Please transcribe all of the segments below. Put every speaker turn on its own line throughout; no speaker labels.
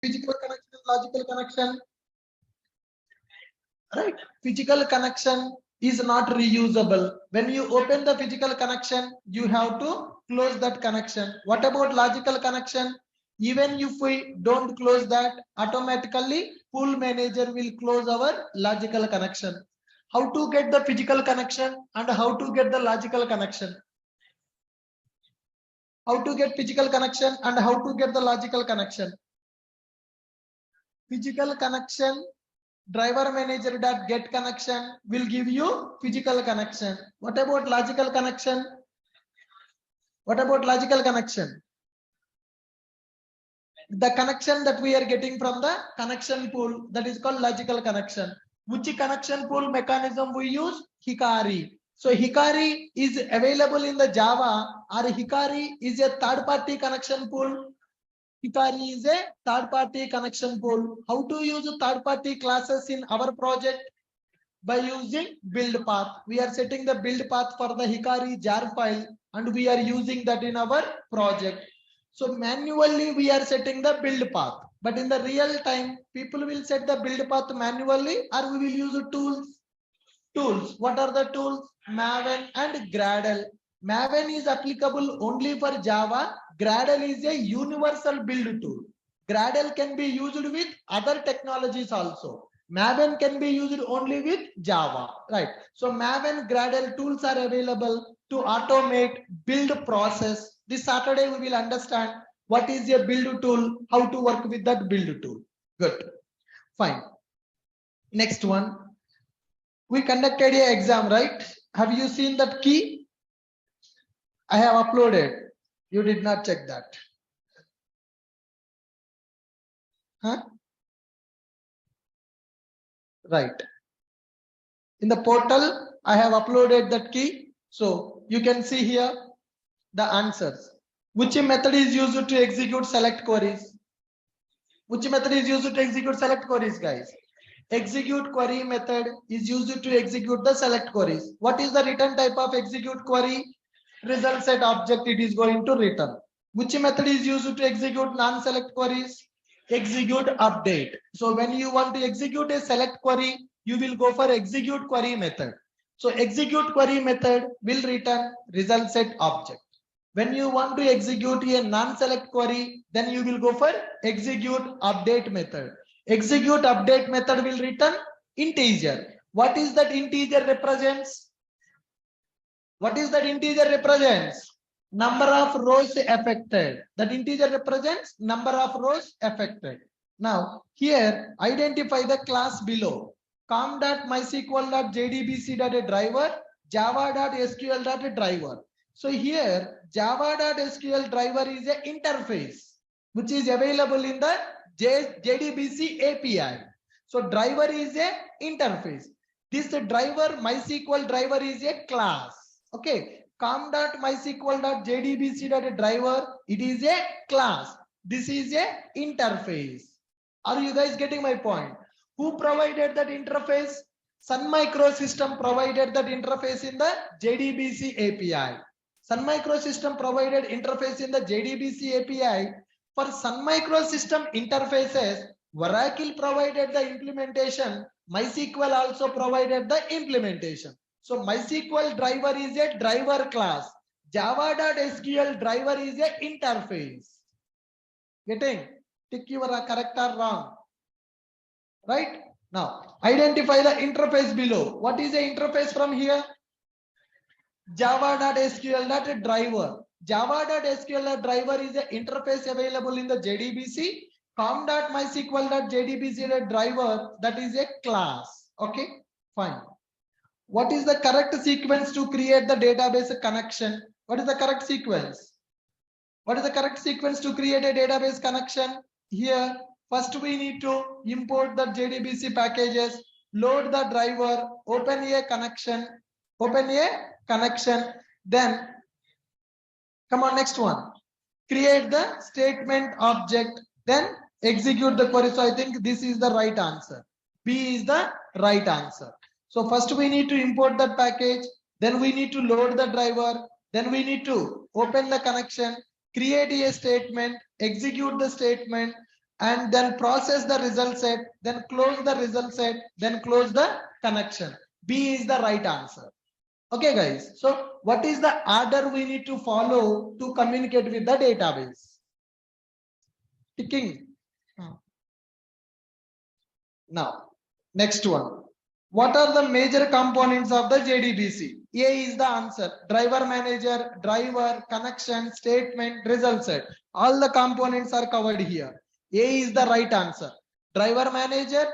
Physical connection and logical connection. Right? Physical connection is not reusable. When you open the physical connection, you have to close that connection. What about logical connection? Even if we don't close that, automatically pool manager will close our logical connection. How to get the physical connection and how to get the logical connection? How to get physical connection and how to get the logical connection? Physical connection, driver manager dot get connection will give you physical connection. What about logical connection? What about logical connection? The connection that we are getting from the connection pool, that is called logical connection. Which connection pool mechanism we use? Hikari. So Hikari is available in the Java, or Hikari is a third party connection pool. Hikari is a third party connection pool. How to use third party classes in our project? By using build path. We are setting the build path for the Hikari jar file and we are using that in our project. So manually we are setting the build path, but in the real time people will set the build path manually, or we will use tools. Tools. What are the tools? Maven and Gradle. Maven is applicable only for Java. Gradle is a universal build tool. Gradle can be used with other technologies also. Maven can be used only with Java, right? So Maven, Gradle tools are available to automate build process. This Saturday we will understand what is a build tool, how to work with that build tool. Good, fine. Next one. We conducted an exam, right? Have you seen that key? I have uploaded. You did not check that. Huh? Right. In the portal, I have uploaded that key. So you can see here the answers. Which method is used to execute select queries? Which method is used to execute select queries, guys? Execute query method is used to execute the select queries. What is the return type of execute query? Result set object it is going to return. Which method is used to execute non-select queries? Execute update. So when you want to execute a select query, you will go for execute query method. So execute query method will return result set object. When you want to execute a non-select query, then you will go for execute update method. Execute update method will return integer. What is that integer represents? What is that integer represents? Number of rows affected. That integer represents number of rows affected. Now here identify the class below. com.mysql.jdbc.driver, java.sql.driver. So here java.sql driver is an interface which is available in the JDBC API. So driver is a interface. This driver MySQL driver is a class. Okay, com.mysql.jdbc.driver, it is a class. This is a interface. Are you guys getting my point? Who provided that interface? Sun Microsystem provided that interface in the JDBC API. Sun Microsystem provided interface in the JDBC API. For Sun Microsystem interfaces, Oracle provided the implementation. MySQL also provided the implementation. So MySQL driver is a driver class. Java.sql driver is a interface. Getting? Tick you are correct or wrong. Right? Now identify the interface below. What is the interface from here? Java.sql.driver. Java.sql.driver is the interface available in the JDBC. com.mysql.jdbc.driver, that is a class. Okay, fine. What is the correct sequence to create the database connection? What is the correct sequence? What is the correct sequence to create a database connection? Here, first we need to import the JDBC packages, load the driver, open a connection, then come on, next one. Create the statement object, then execute the query. So I think this is the right answer. B is the right answer. So first we need to import that package, then we need to load the driver, then we need to open the connection, create a statement, execute the statement, and then process the result set, then close the result set, then close the connection. B is the right answer. Okay, guys. So what is the order we need to follow to communicate with the database? Ticking. Now, next one. What are the major components of the JDBC? A is the answer. Driver manager, driver, connection, statement, result set. All the components are covered here. A is the right answer. Driver manager,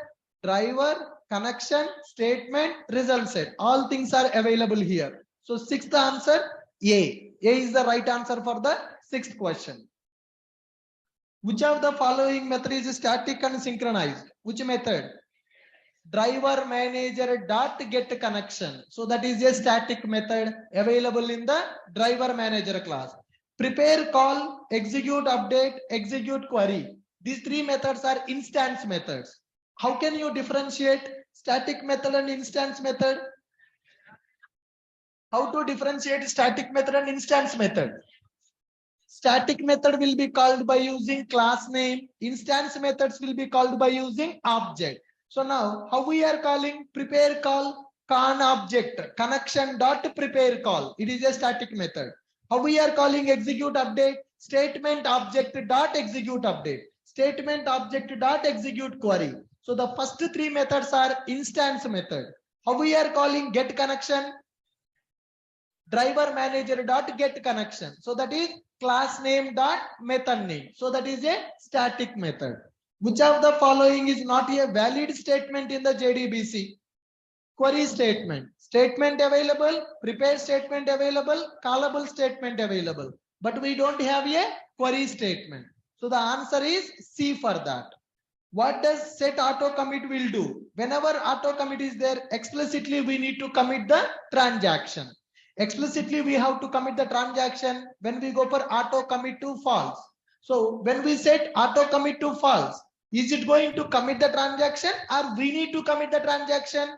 driver, connection, statement, result set. All things are available here. So sixth answer, A. A is the right answer for the sixth question. Which of the following method is static and synchronized? Which method? Driver manager dot get connection. So that is a static method available in the driver manager class. Prepare call, execute update, execute query. These three methods are instance methods. How can you differentiate static method and instance method? How to differentiate static method and instance method? Static method will be called by using class name. Instance methods will be called by using object. So now how we are calling prepare call con object connection dot prepare call. It is a static method. How we are calling execute update statement object dot execute update statement object dot execute query. So the first three methods are instance method. How we are calling get connection driver manager dot get connection. So that is class name dot method name. So that is a static method. Which of the following is not a valid statement in the JDBC? Query statement. Statement available, prepare statement available, callable statement available. But we don't have a query statement. So the answer is C for that. What does set auto commit will do? Whenever auto commit is there, explicitly we need to commit the transaction. Explicitly we have to commit the transaction when we go for auto commit to false. So when we set auto commit to false, is it going to commit the transaction or we need to commit the transaction?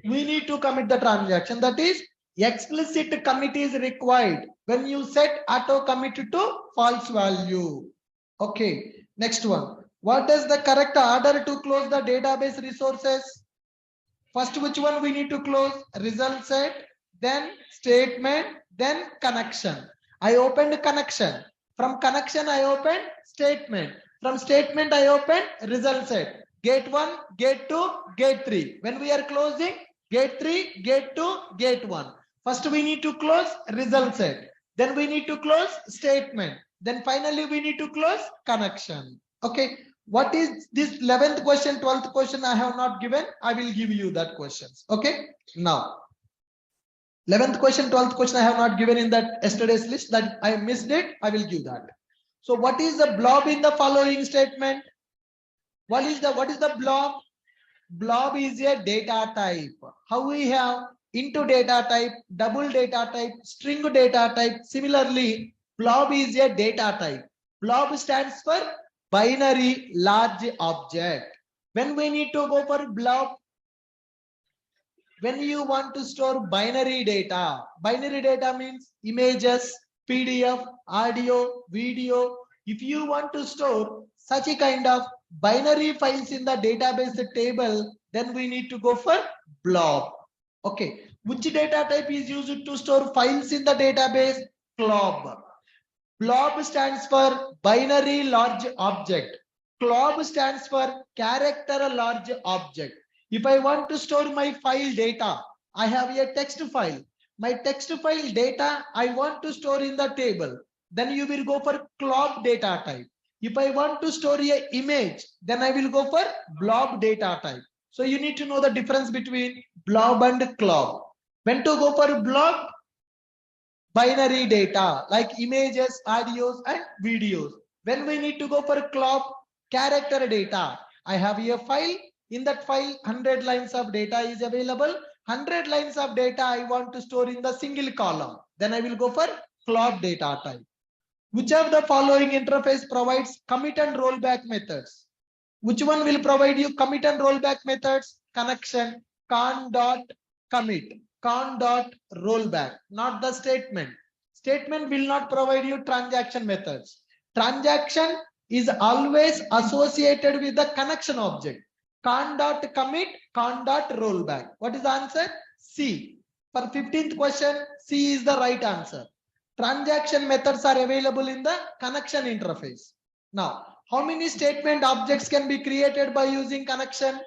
We need to commit the transaction. That is explicit commit is required when you set auto commit to false value. Okay, next one. What is the correct order to close the database resources? First, which one we need to close? Result set, then statement, then connection. I opened connection. From connection, I opened statement. From statement, I opened result set. Gate 1, gate 2, gate 3. When we are closing, gate 3, gate 2, gate 1. First, we need to close result set. Then we need to close statement. Then finally, we need to close connection. Okay. What is this 11th question, 12th question I have not given? I will give you that questions. Okay. Now, 11th question, 12th question I have not given in that yesterday's list that I missed it. I will give that. So what is the blob in the following statement? What is the blob? Blob is a data type. How we have into data type, double data type, string data type. Similarly, blob is a data type. Blob stands for binary large object. When we need to go for blob, when you want to store binary data means images, PDF, audio, video. If you want to store such a kind of binary files in the database table, then we need to go for blob. Okay, which data type is used to store files in the database? Glob. Glob stands for binary large object. Glob stands for character large object. If I want to store my file data, I have a text file. My text file data I want to store in the table. Then you will go for glob data type. If I want to store an image, then I will go for blob data type. So you need to know the difference between blob and glob. When to go for blob? Binary data like images, audios and videos. When we need to go for glob, character data. I have a file. In that file, 100 lines of data is available. 100 lines of data I want to store in the single column. Then I will go for glob data type. Which of the following interface provides commit and rollback methods? Which one will provide you commit and rollback methods? Connection, con.commit, con.rollback, not the statement. Statement will not provide you transaction methods. Transaction is always associated with the connection object. Con.commit, con.rollback. What is the answer? C. For 15th question, C is the right answer. Transaction methods are available in the connection interface. Now, how many statement objects can be created by using connection?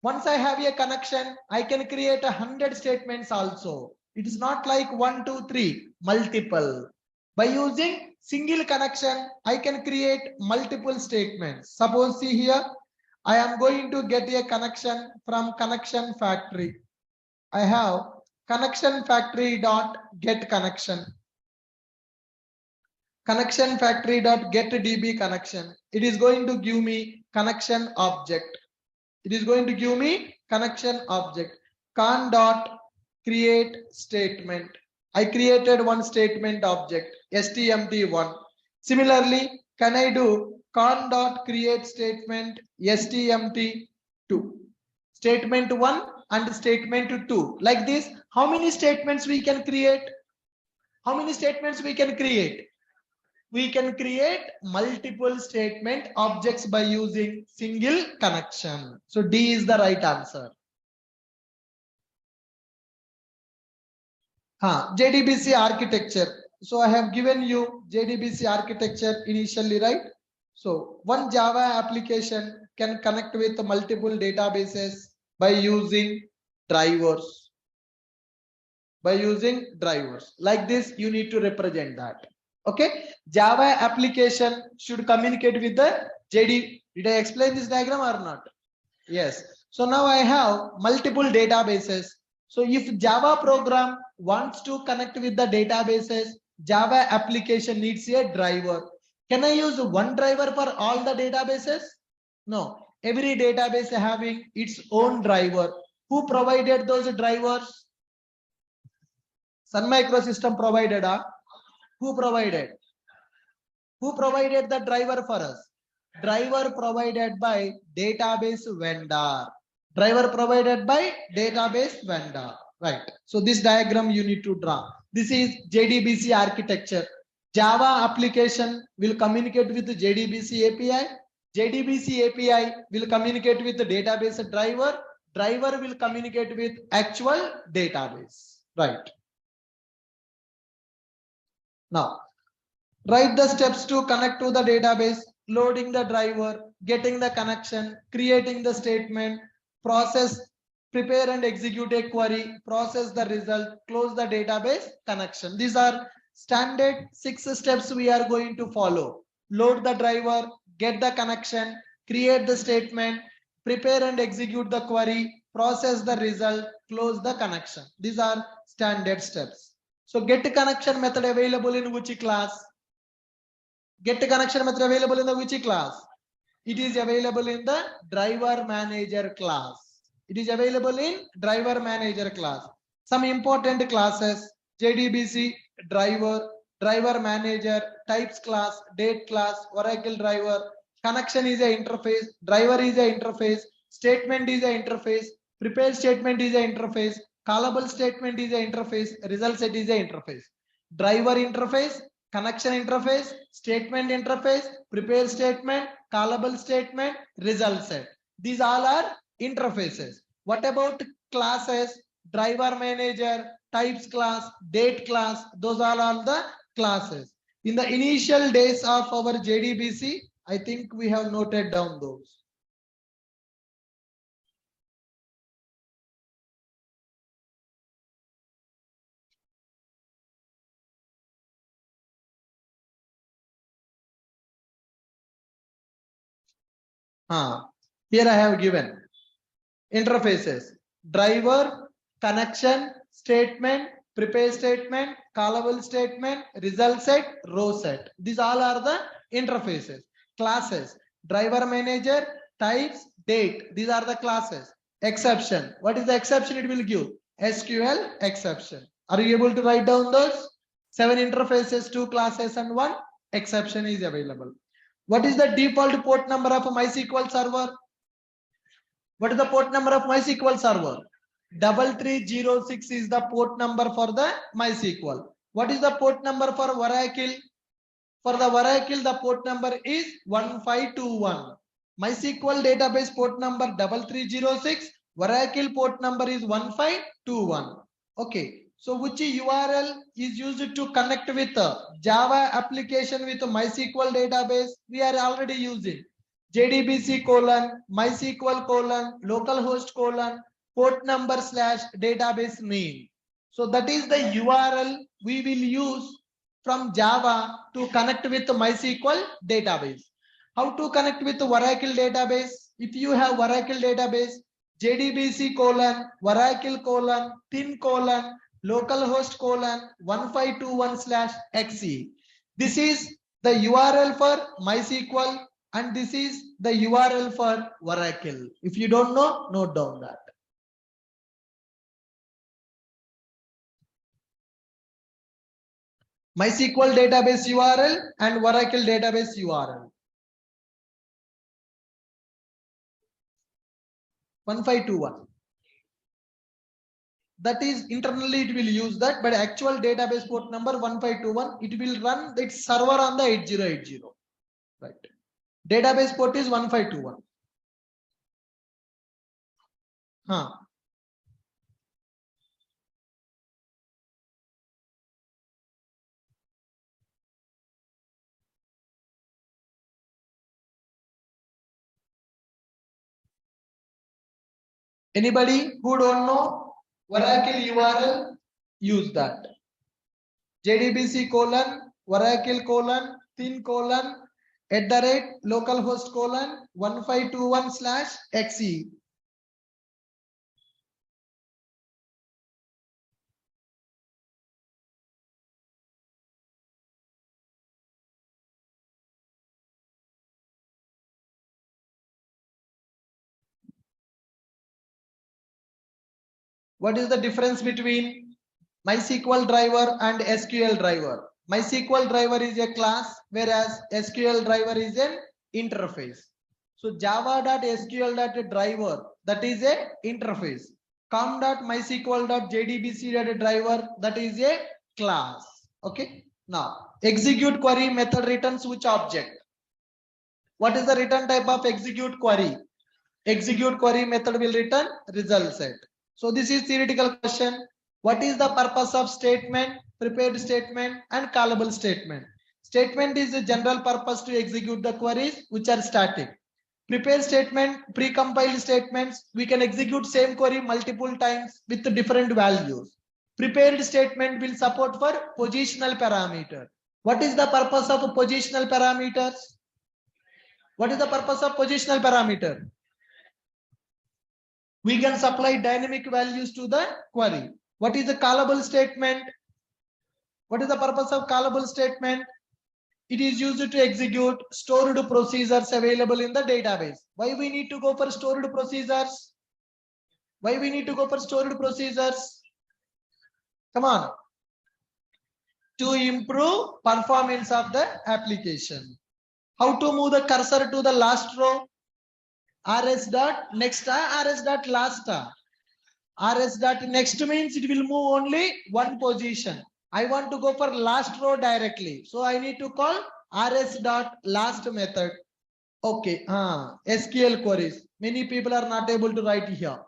Once I have a connection, I can create 100 statements also. It is not like 1, 2, 3, multiple. By using single connection, I can create multiple statements. Suppose see here, I am going to get a connection from connection factory. I have connection factory dot get connection. Connection factory dot get DB connection. It is going to give me connection object. It is going to give me connection object. Con dot create statement. I created one statement object, STMT1. Similarly, can I do con dot create statement STMT2? Statement 1 and statement 2. Like this, how many statements we can create? How many statements we can create? We can create multiple statement objects by using single connection. So D is the right answer. JDBC architecture. So I have given you JDBC architecture initially, right? So one Java application can connect with multiple databases by using drivers. By using drivers. Like this, you need to represent that. Okay, Java application should communicate with the JD. Did I explain this diagram or not? Yes. So now I have multiple databases. So if Java program wants to connect with the databases, Java application needs a driver. Can I use one driver for all the databases? No. Every database having its own driver. Who provided those drivers? Sun Microsystem provided. Who provided? Who provided the driver for us? Driver provided by database vendor. Driver provided by database vendor. Right. So this diagram you need to draw. This is JDBC architecture. Java application will communicate with the JDBC API. JDBC API will communicate with the database driver. Driver will communicate with actual database. Right. Now, write the steps to connect to the database, loading the driver, getting the connection, creating the statement, process, prepare and execute a query, process the result, close the database connection. These are standard 6 steps we are going to follow. Load the driver, get the connection, create the statement, prepare and execute the query, process the result, close the connection. These are standard steps. So get connection method available in which class? Get connection method available in the which class? It is available in the driver manager class. It is available in driver manager class. Some important classes: JDBC driver, driver manager, types class, date class, Oracle driver. Connection is a interface, driver is a interface, statement is a interface, prepare statement is a interface, callable statement is a interface, result set is a interface. Driver interface, connection interface, statement interface, prepare statement, callable statement, result set. These all are interfaces. What about classes? Driver manager, types class, date class, those are all the classes. In the initial days of our JDBC, I think we have noted down those. Here I have given interfaces: driver, connection, statement, prepare statement, callable statement, result set, row set. These all are the interfaces. Classes: driver manager, types, date. These are the classes. Exception: what is the exception it will give? SQL exception. Are you able to write down those? 7 interfaces, 2 classes and 1 exception is available. What is the default port number of MySQL server? What is the port number of MySQL server? 3306 is the port number for the MySQL. What is the port number for Oracle? For the Oracle, the port number is 1521. MySQL database port number 3306. Oracle port number is 1521. Okay. So which URL is used to connect with Java application with MySQL database? We are already using JDBC : MySQL : localhost : port number / database name. So that is the URL we will use from Java to connect with MySQL database. How to connect with Oracle database? If you have Oracle database, JDBC : Oracle : thin : localhost : 1521/exe. This is the URL for MySQL and this is the URL for Oracle. If you don't know, note down that. MySQL database URL and Oracle database URL. 1521. That is internally it will use that, but actual database port number 1521, it will run its server on the 8080. Right. Database port is 1521. Anybody who don't know Oracle URL, use that. JDBC : Oracle : thin : @localhost : 1521/exe. What is the difference between MySQL driver and SQL driver? MySQL driver is a class, whereas SQL driver is an interface. So java.sql.driver, that is a interface. com.mysql.jdbc.driver, that is a class. Okay. Now execute query method returns which object? What is the return type of execute query? Execute query method will return result set. So this is theoretical question. What is the purpose of statement, prepared statement and callable statement? Statement is a general purpose to execute the queries which are static. Prepared statement, precompiled statements, we can execute same query multiple times with different values. Prepared statement will support for positional parameter. What is the purpose of positional parameters? What is the purpose of positional parameter? We can supply dynamic values to the query. What is the callable statement? What is the purpose of callable statement? It is used to execute stored procedures available in the database. Why we need to go for stored procedures? Why we need to go for stored procedures? Come on. To improve performance of the application. How to move the cursor to the last row? RS dot next, RS dot last. RS dot next means it will move only one position. I want to go for last row directly. So I need to call RS dot last method. Okay. SQL queries. Many people are not able to write here.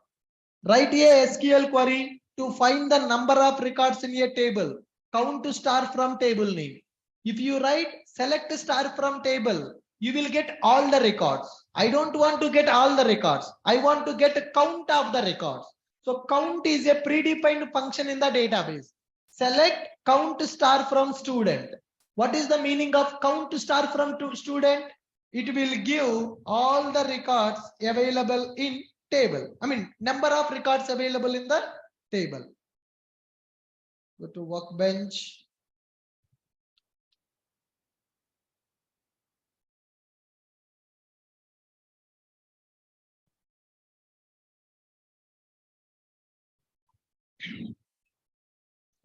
Write a SQL query to find the number of records in a table. Count star from table name. If you write select star from table, you will get all the records. I don't want to get all the records. I want to get a count of the records. So count is a predefined function in the database. Select count star from student. What is the meaning of count star from student? It will give all the records available in table. I mean number of records available in the table. Go to workbench.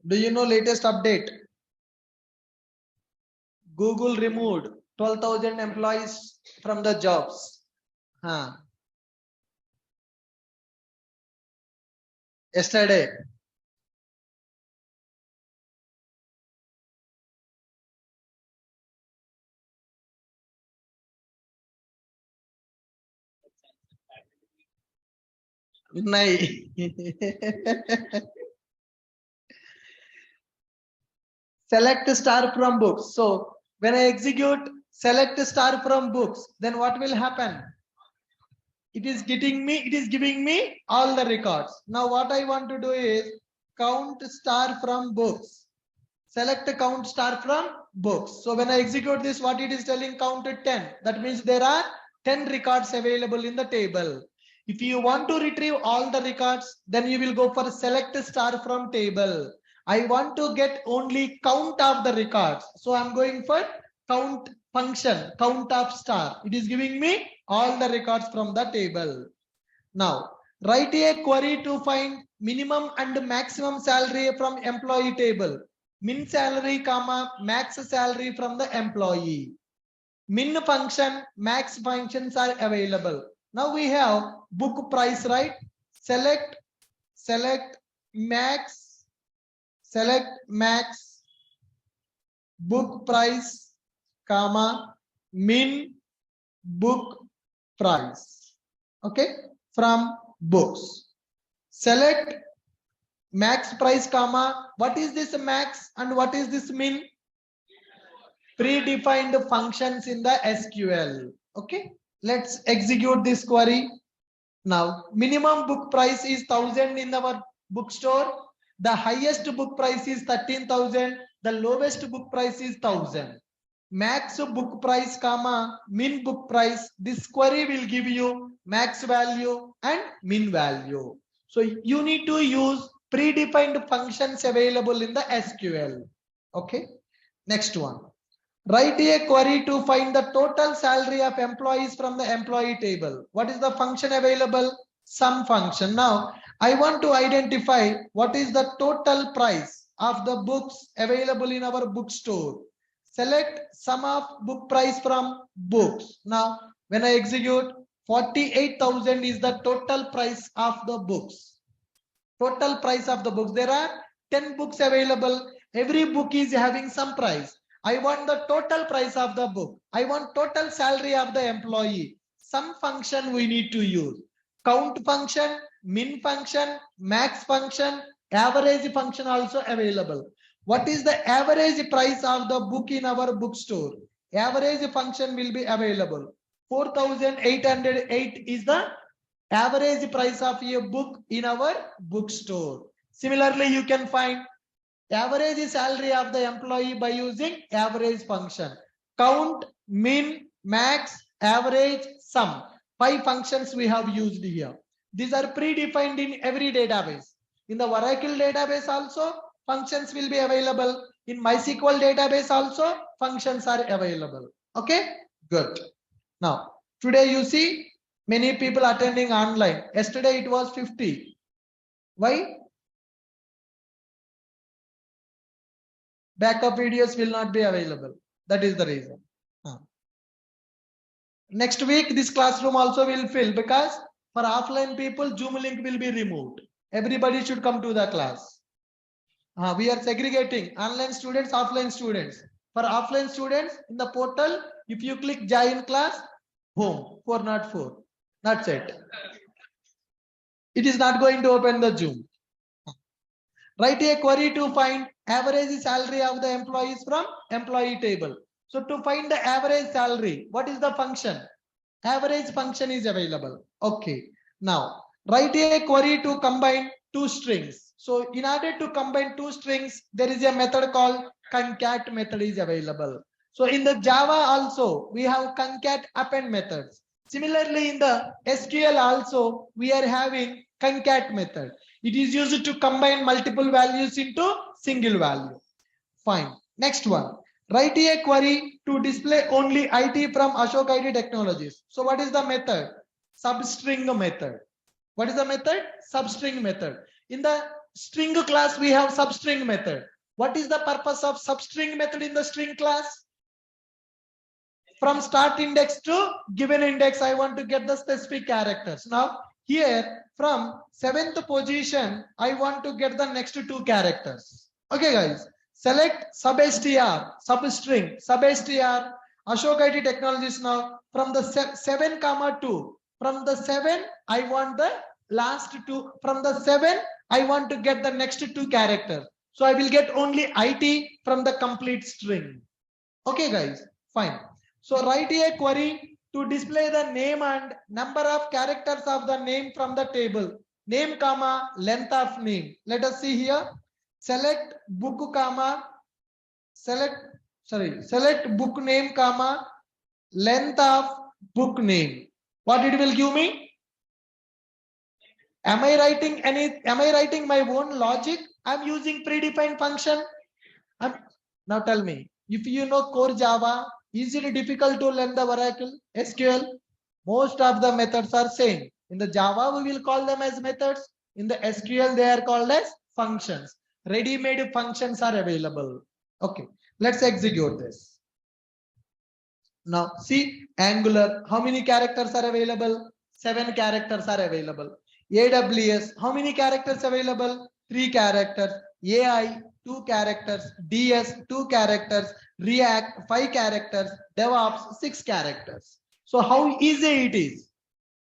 Do you know latest update? Google removed 12,000 employees from the jobs. Yesterday. Nay. Select star from books. So when I execute select star from books, then what will happen? It is giving me all the records. Now what I want to do is count star from books. Select count star from books. So when I execute this, what it is telling, counted 10. That means there are 10 records available in the table. If you want to retrieve all the records, then you will go for select star from table. I want to get only count of the records. So I'm going for count function, count of star. It is giving me all the records from the table. Now, write a query to find minimum and maximum salary from employee table. Min salary, comma, max salary from the employee. Min function, max functions are available. Now we have book price, right? Select max, book price, comma, min book price. Okay, from books. Select max price, comma, what is this max and what is this min? Predefined functions in the SQL. Okay, let's execute this query. Now, minimum book price is 1000 in our bookstore. The highest book price is 13,000. The lowest book price is 1000. Max book price, comma, min book price. This query will give you max value and min value. So you need to use predefined functions available in the SQL. Okay, next one. Write a query to find the total salary of employees from the employee table. What is the function available? Sum function. Now, I want to identify what is the total price of the books available in our bookstore. Select sum of book price from books. Now, when I execute, 48,000 is the total price of the books. Total price of the books. There are 10 books available. Every book is having some price. I want the total price of the book. I want total salary of the employee. Some function we need to use. Count function, min function, max function, average function also available. What is the average price of the book in our bookstore? Average function will be available. 4,808 is the average price of a book in our bookstore. Similarly, you can find average salary of the employee by using average function. Count, min, max, average, sum. 5 functions we have used here. These are predefined in every database. In the Oracle database also, functions will be available. In MySQL database also, functions are available. Okay, good. Now, today you see many people attending online. Yesterday it was 50. Why? Backup videos will not be available. That is the reason. Next week, this classroom also will fill because for offline people, Zoom link will be removed. Everybody should come to the class. We are segregating online students, offline students. For offline students, in the portal, if you click join class, home, 404. That's it. It is not going to open the Zoom. Write a query to find average salary of the employees from employee table. So to find the average salary, what is the function? Average function is available. Okay. Now, write a query to combine 2 strings. So in order to combine 2 strings, there is a method called concat method is available. So in the Java also, we have concat append methods. Similarly, in the SQL also, we are having concat method. It is used to combine multiple values into single value. Fine. Next one. Write a query to display only IT from Ashok IT Technologies. So what is the method? Substring method. What is the method? Substring method. In the string class, we have substring method. What is the purpose of substring method in the string class? From start index to given index, I want to get the specific characters. Now, here from 7th position, I want to get the next 2 characters. Okay, guys. Select substr, substring, substr, Ashok IT Technologies. Now, from the 7, 2, from the 7, I want the last two. From the 7, I want to get the next 2 characters. So I will get only IT from the complete string. Okay, guys, fine. So write a query to display the name and number of characters of the name from the table. Name comma length of name. Let us see here. Select book comma select book name comma length of book name. What it will give me? Am I writing my own logic? I'm using predefined function. Now tell me, if you know core Java, is it difficult to learn the Oracle SQL? Most of the methods are same. In the Java, we will call them as methods. In the SQL, they are called as functions. Ready-made functions are available. Okay, let's execute this. Now see Angular, how many characters are available? 7 characters are available. AWS, how many characters available? 3 characters. AI, 2 characters. DS, 2 characters. React, 5 characters. DevOps, 6 characters. So how easy it is?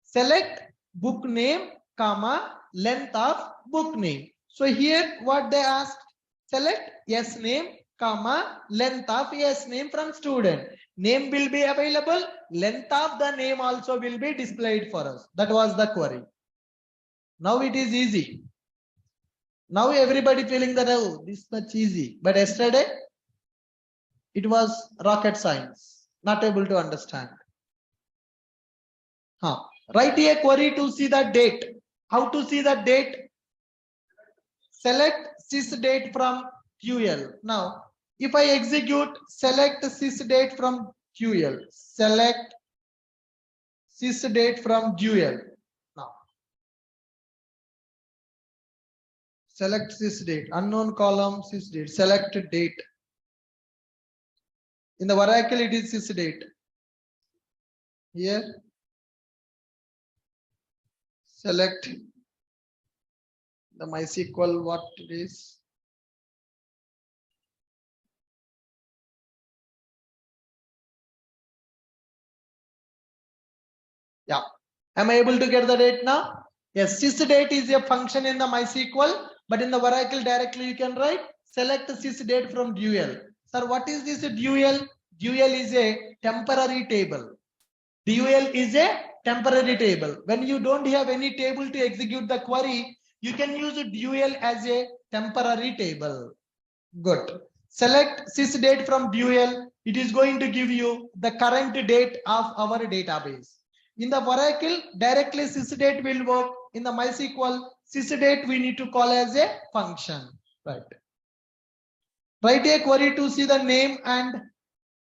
Select book name, comma, length of book name. So here what they asked, select yes name, comma, length of yes name from student. Name will be available, length of the name also will be displayed for us. That was the query. Now it is easy. Now everybody feeling that, oh, this much easy. But yesterday, it was rocket science. Not able to understand. Write a query to see the date. How to see the date? Select sysdate from QL. Now, if I execute select sysdate from QL, select sysdate from QL. Now, select sysdate, unknown column sysdate, select date. In the Oracle, it is sysdate. Here, select the MySQL, what it is. Yeah. Am I able to get the date now? Yes, sysdate is a function in the MySQL, but in the Oracle directly you can write select sysdate from dual. Sir, what is this dual? Dual is a temporary table. Dual is a temporary table. When you don't have any table to execute the query, you can use a dual as a temporary table. Good. Select sysdate from dual. It is going to give you the current date of our database. In the Oracle, directly sysdate will work. In the MySQL, sysdate we need to call as a function. Right. Write a query to see the name and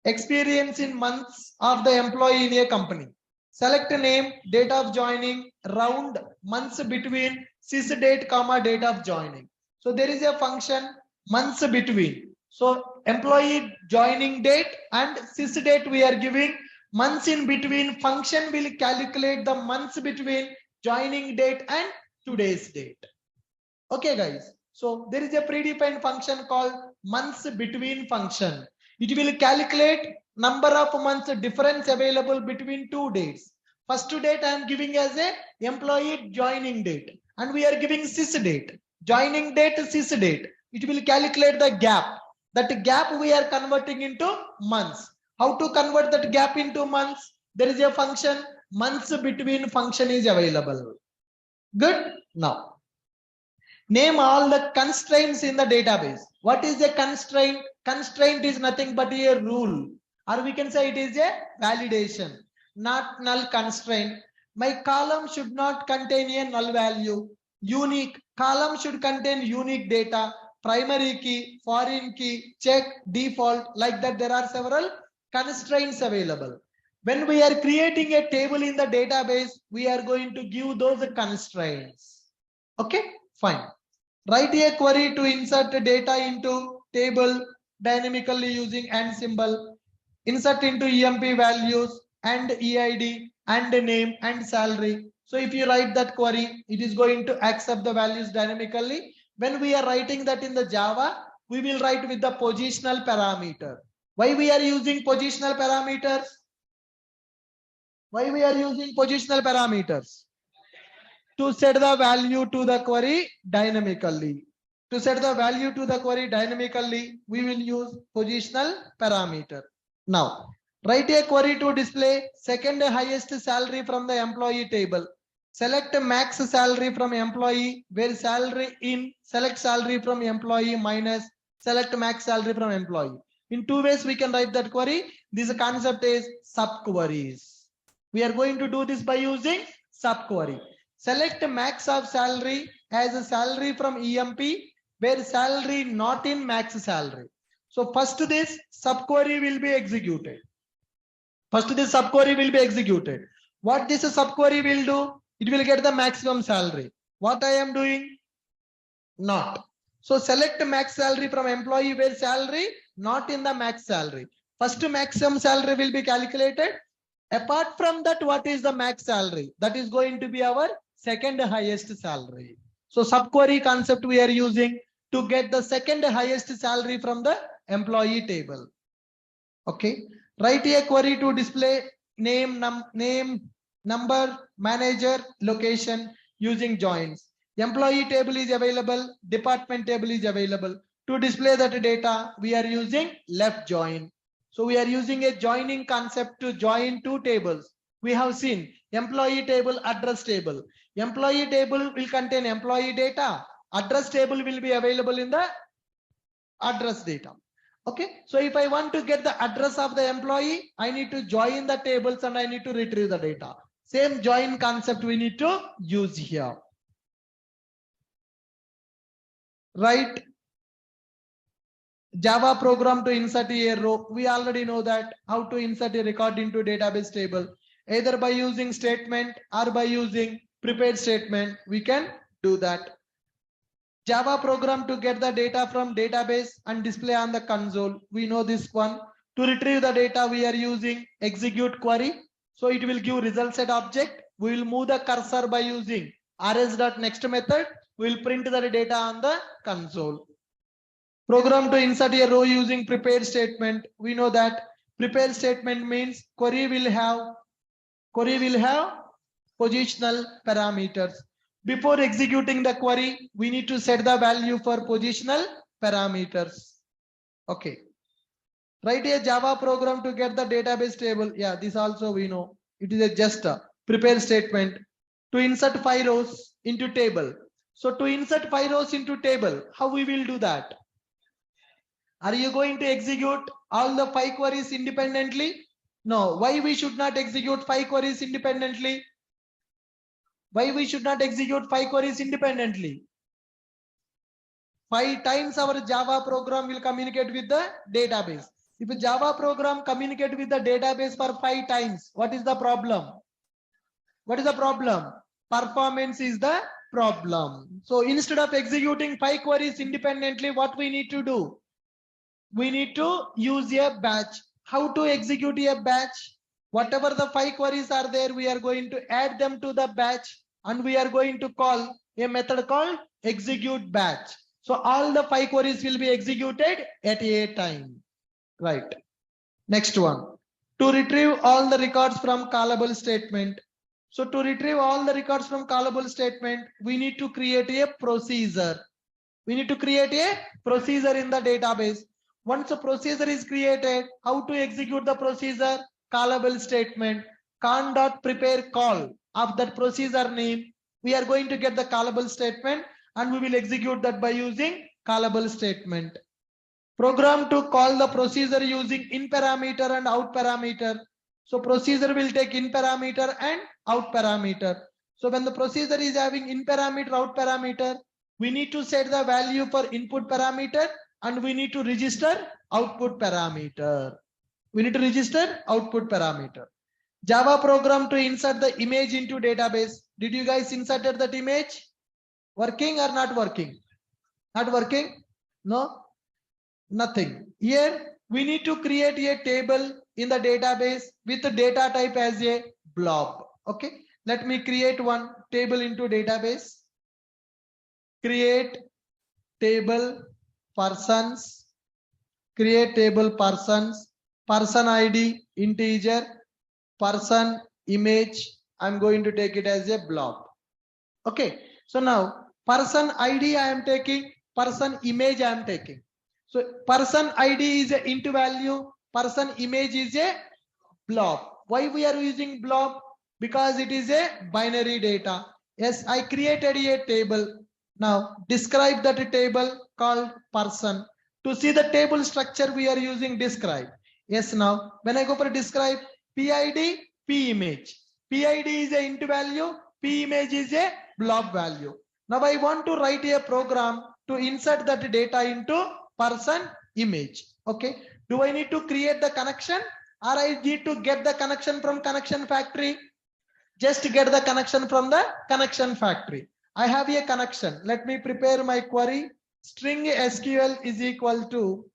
experience in months of the employee in a company. Select a name, date of joining, round months between sysdate comma date of joining. So there is a function months between. So employee joining date and sysdate we are giving months in between. Function will calculate the months between joining date and today's date. Okay, guys. So there is a predefined function called months between function. It will calculate number of months difference available between 2 dates. First date I am giving as a employee joining date, and we are giving sysdate. Joining date, sysdate. It will calculate the gap. That gap we are converting into months. How to convert that gap into months? There is a function months between function is available. Good. Now, name all the constraints in the database. What is a constraint? Constraint is nothing but a rule, or we can say it is a validation, not null constraint. My column should not contain a null value. Unique column should contain unique data, primary key, foreign key, check, default, like that. There are several constraints available. When we are creating a table in the database, we are going to give those constraints. Okay, fine. Write a query to insert data into table dynamically using AND symbol. Insert into EMP values and EID and name and salary. So if you write that query, it is going to accept the values dynamically. When we are writing that in the Java, we will write with the positional parameter. Why we are using positional parameters? Why we are using positional parameters? to set the value to the query dynamically. To set the value to the query dynamically, we will use positional parameter. Now, write a query to display second highest salary from the employee table. Select max salary from employee, where salary in, select salary from employee minus select max salary from employee. In two ways we can write that query. This concept is subqueries. We are going to do this by using subquery. Select max of salary as a salary from EMP, where salary not in max salary. So first this subquery will be executed. First this subquery will be executed. What this subquery will do? It will get the maximum salary. What I am doing? Not. So select max salary from employee, where salary not in the max salary. First maximum salary will be calculated. Apart from that, what is the max salary? That is going to be our second highest salary. So subquery concept we are using to get the second highest salary from the employee table. Okay. Write a query to display name, number, manager, location using joins. Employee table is available, department table is available. To display that data, we are using left join. So we are using a joining concept to join two tables. We have seen employee table, address table. Employee table will contain employee data. Address table will be available in the address data. Okay. So if I want to get the address of the employee, I need to join the tables and I need to retrieve the data. Same join concept we need to use here. Write Java program to insert a row. We already know that how to insert a record into database table, either by using statement or by using prepared statement. We can do that. Java program to get the data from database and display on the console. We know this one. To retrieve the data, we are using execute query. So it will give result set object. We will move the cursor by using rs.next method. We will print the data on the console. Program to insert a row using prepared statement. We know that prepared statement means query will have positional parameters. Before executing the query, we need to set the value for positional parameters. Okay. Write a Java program to get the database table. Yeah, this also we know. It is just a prepared statement to insert 5 rows into table. So to insert 5 rows into table, how we will do that? Are you going to execute all the 5 queries independently? No. Why we should not execute 5 queries independently? Why we should not execute 5 queries independently? 5 times our Java program will communicate with the database. If a Java program communicate with the database for 5 times, what is the problem? What is the problem? Performance is the problem. So instead of executing 5 queries independently, what we need to do? We need to use a batch. How to execute a batch? Whatever the 5 queries are there, we are going to add them to the batch and we are going to call a method called execute batch. So all the 5 queries will be executed at a time. Right. Next one. To retrieve all the records from callable statement. So to retrieve all the records from callable statement, we need to create a procedure. We need to create a procedure in the database. Once a procedure is created, how to execute the procedure? Callable statement, con.prepare call of that procedure name. We are going to get the callable statement and we will execute that by using callable statement. Program to call the procedure using in parameter and out parameter. So procedure will take in parameter and out parameter. So when the procedure is having in parameter, out parameter, we need to set the value for input parameter and we need to register output parameter. We need to register output parameter. Java program to insert the image into database. Did you guys inserted that image? Working or not working? Not working? No? Nothing. Here we need to create a table in the database with the data type as a blob. Okay. Let me create one table into database. Create table persons. Create table persons. Person ID integer. Person image. I'm going to take it as a blob. Okay. So now person ID I am taking, person image I am taking. So person ID is a int value, person image is a blob. Why we are using blob? Because it is a binary data. Yes, I created a table. Now describe that table called person. To see the table structure we are using describe. Yes, now when I go for describe, PID, P image. PID is a int value, P image is a blob value. Now I want to write a program to insert that data into person image. Okay. Do I need to create the connection or I need to get the connection from connection factory? Just get the connection from the connection factory. I have a connection. Let me prepare my query. String SQL is equal to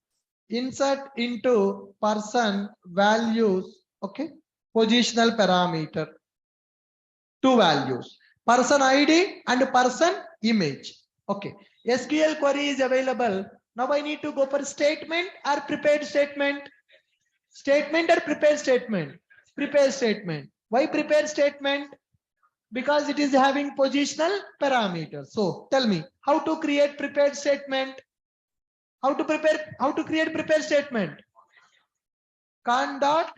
insert into person values. Okay. Positional parameter. Two values. Person ID and person image. Okay. SQL query is available. Now I need to go for statement or prepared statement. Statement or prepared statement? Prepared statement. Why prepared statement? Because it is having positional parameters. So tell me how to create prepared statement. How to create prepared statement? Con dot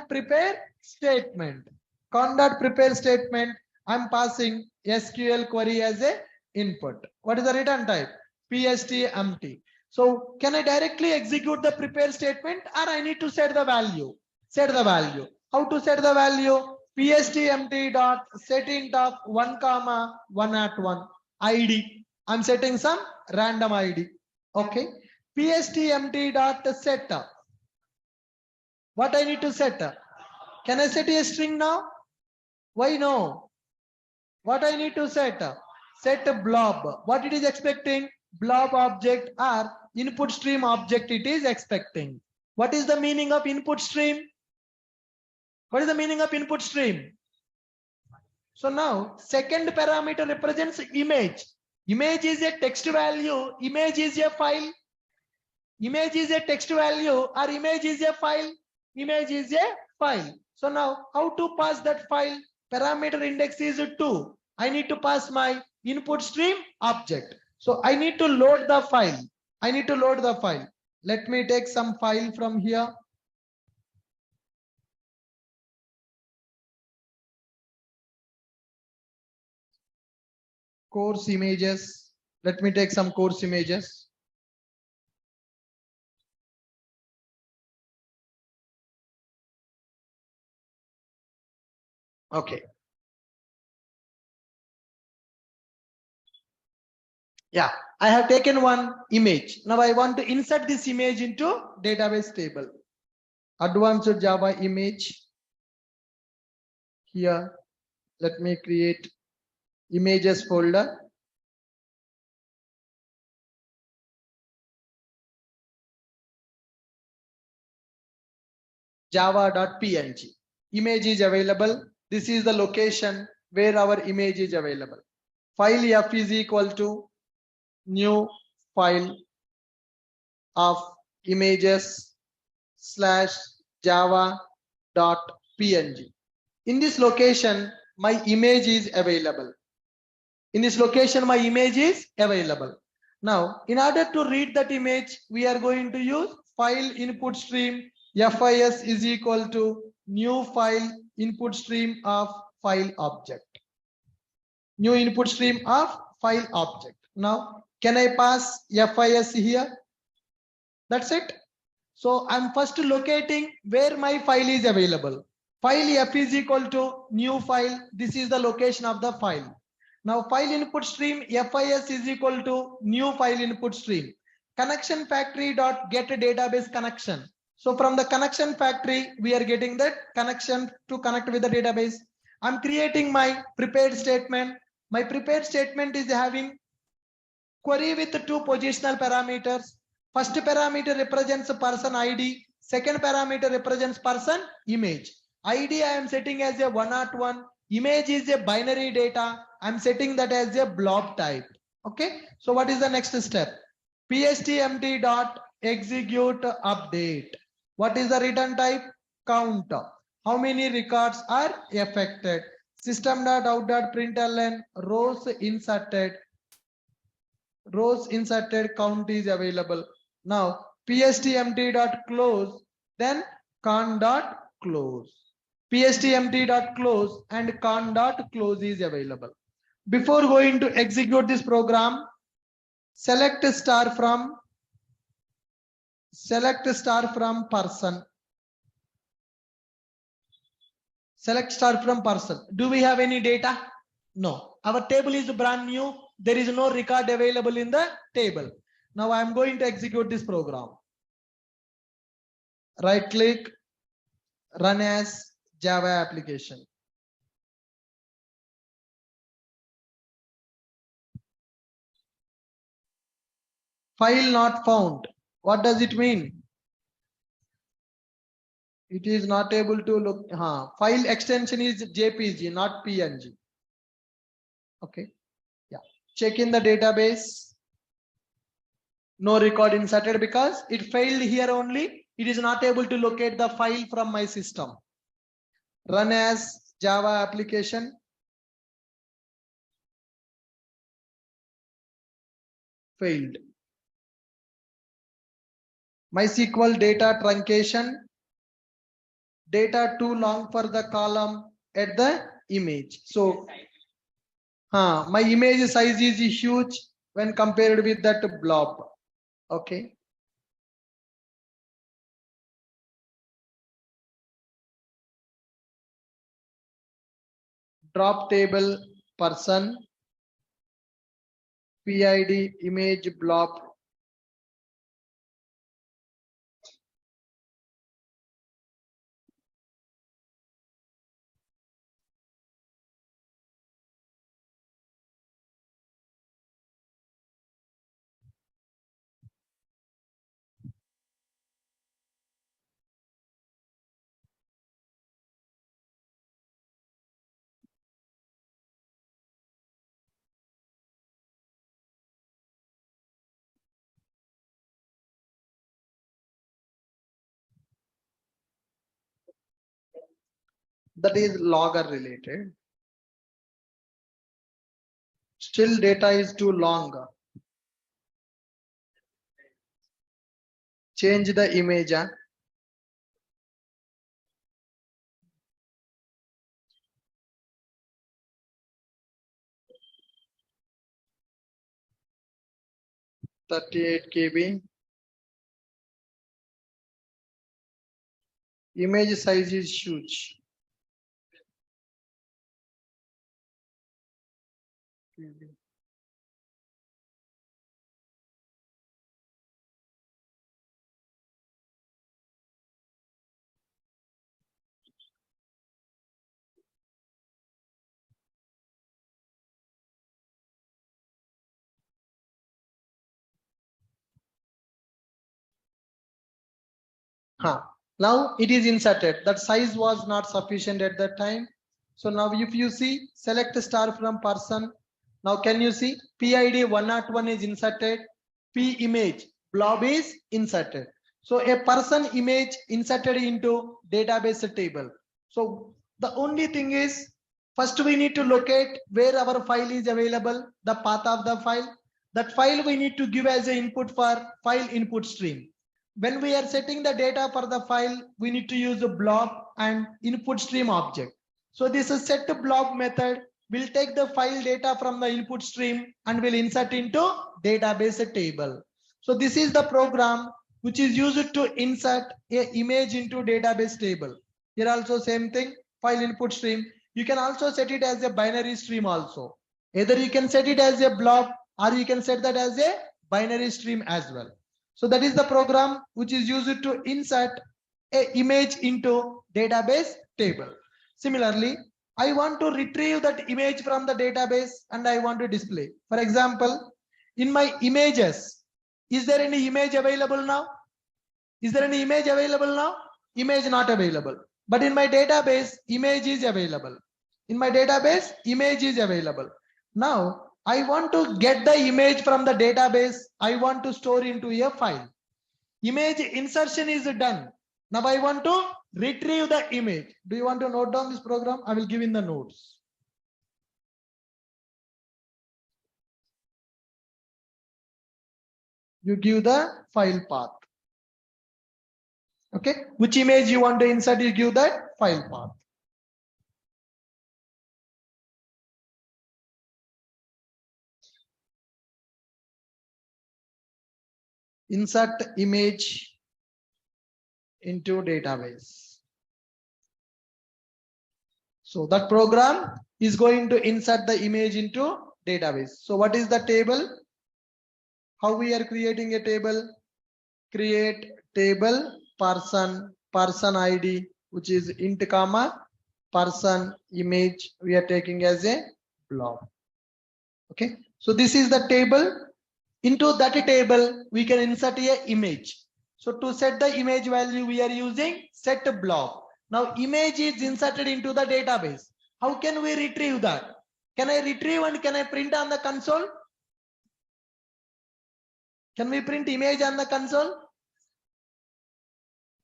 prepare statement. Con dot prepare statement. I'm passing SQL query as a input. What is the return type? PST empty. So can I directly execute the prepare statement or I need to set the value? Set the value. How to set the value? PST empty dot set int of 1, 101 ID. I'm setting some random ID. Okay. PST empty dot set. What I need to set? Can I set a string now? Why no? What I need to set? Set a blob. What it is expecting? Blob object or input stream object it is expecting. What is the meaning of input stream? What is the meaning of input stream? So now second parameter represents image. Image is a text value. Image is a file. Image is a text value or image is a file. Image is a file. So now how to pass that file? Parameter index is 2. I need to pass my input stream object. So I need to load the file. I need to load the file. Let me take some file from here. Course images. Let me take some course images. Okay. Yeah, I have taken one image. Now I want to insert this image into database table. Advanced Java image. Here, let me create images folder. Java.png. Image is available. This is the location where our image is available. File F is equal to new file of images / java.png. In this location, my image is available. In this location, my image is available. Now, in order to read that image, we are going to use file input stream. FIS is equal to new file input stream of file object. New input stream of file object. Now, can I pass FIS here? That's it. So I'm first locating where my file is available. File F is equal to new file. This is the location of the file. Now file input stream FIS is equal to new file input stream. Connection factory dot get database connection. So from the connection factory, we are getting that connection to connect with the database. I'm creating my prepared statement. My prepared statement is having query with 2 positional parameters. First parameter represents person ID. Second parameter represents person image. ID I am setting as a 101. Image is a binary data. I'm setting that as a blob type. Okay. So what is the next step? PSTMT dot execute update. What is the return type? Count. How many records are affected? system.out.println rows inserted count is available. Now pstmt.close, then con.close. pstmt.close and con.close is available. Before going to execute this program, select star from person. Select star from person. Do we have any data? No. Our table is brand new. There is no record available in the table. Now I am going to execute this program. Right click, run as Java application. File not found. What does it mean? It is not able to look. File extension is JPG, not PNG. Okay. Yeah. Check in the database. No record inserted because it failed here only. It is not able to locate the file from my system. Run as Java application. Failed. MySQL data truncation. Data too long for the column at the image. So my image size is huge when compared with that blob. Okay. Drop table person, PID image blob. That is logger related. Still data is too long. Change the image. 38 KB. Image size is huge. Now it is inserted. That size was not sufficient at that time. So now if you see, select star from person. Now can you see PID 101 is inserted, P image blob is inserted. So a person image inserted into database table. So the only thing is, first we need to locate where our file is available, the path of the file. That file we need to give as an input for file input stream. When we are setting the data for the file, we need to use a blob and input stream object. So this is set blob method will take the file data from the input stream and will insert into database table. So this is the program which is used to insert a image into database table. Here also same thing, file input stream. You can also set it as a binary stream also. Either you can set it as a blob or you can set that as a binary stream as well. So that is the program which is used to insert a image into database table. Similarly, I want to retrieve that image from the database and I want to display. For example, in my images, is there any image available now? Is there any image available now? Image not available. But in my database, image is available. In my database, image is available. Now, I want to get the image from the database. I want to store into a file. Image insertion is done. Now I want to retrieve the image. Do you want to note down this program? I will give in the notes. you give the file path. Okay, which image you want to insert, you give that file path. Insert image into database. So that program is going to insert the image into database. So what is the table? How we are creating a table? Create table person ID, which is int comma person image we are taking as a blob. Okay, so this is the table. Into that table we can insert a image. So to set the image value we are using set blob. Now image is inserted into the database. How can we retrieve that? Can I retrieve and can I print on the console? Can we print image on the console?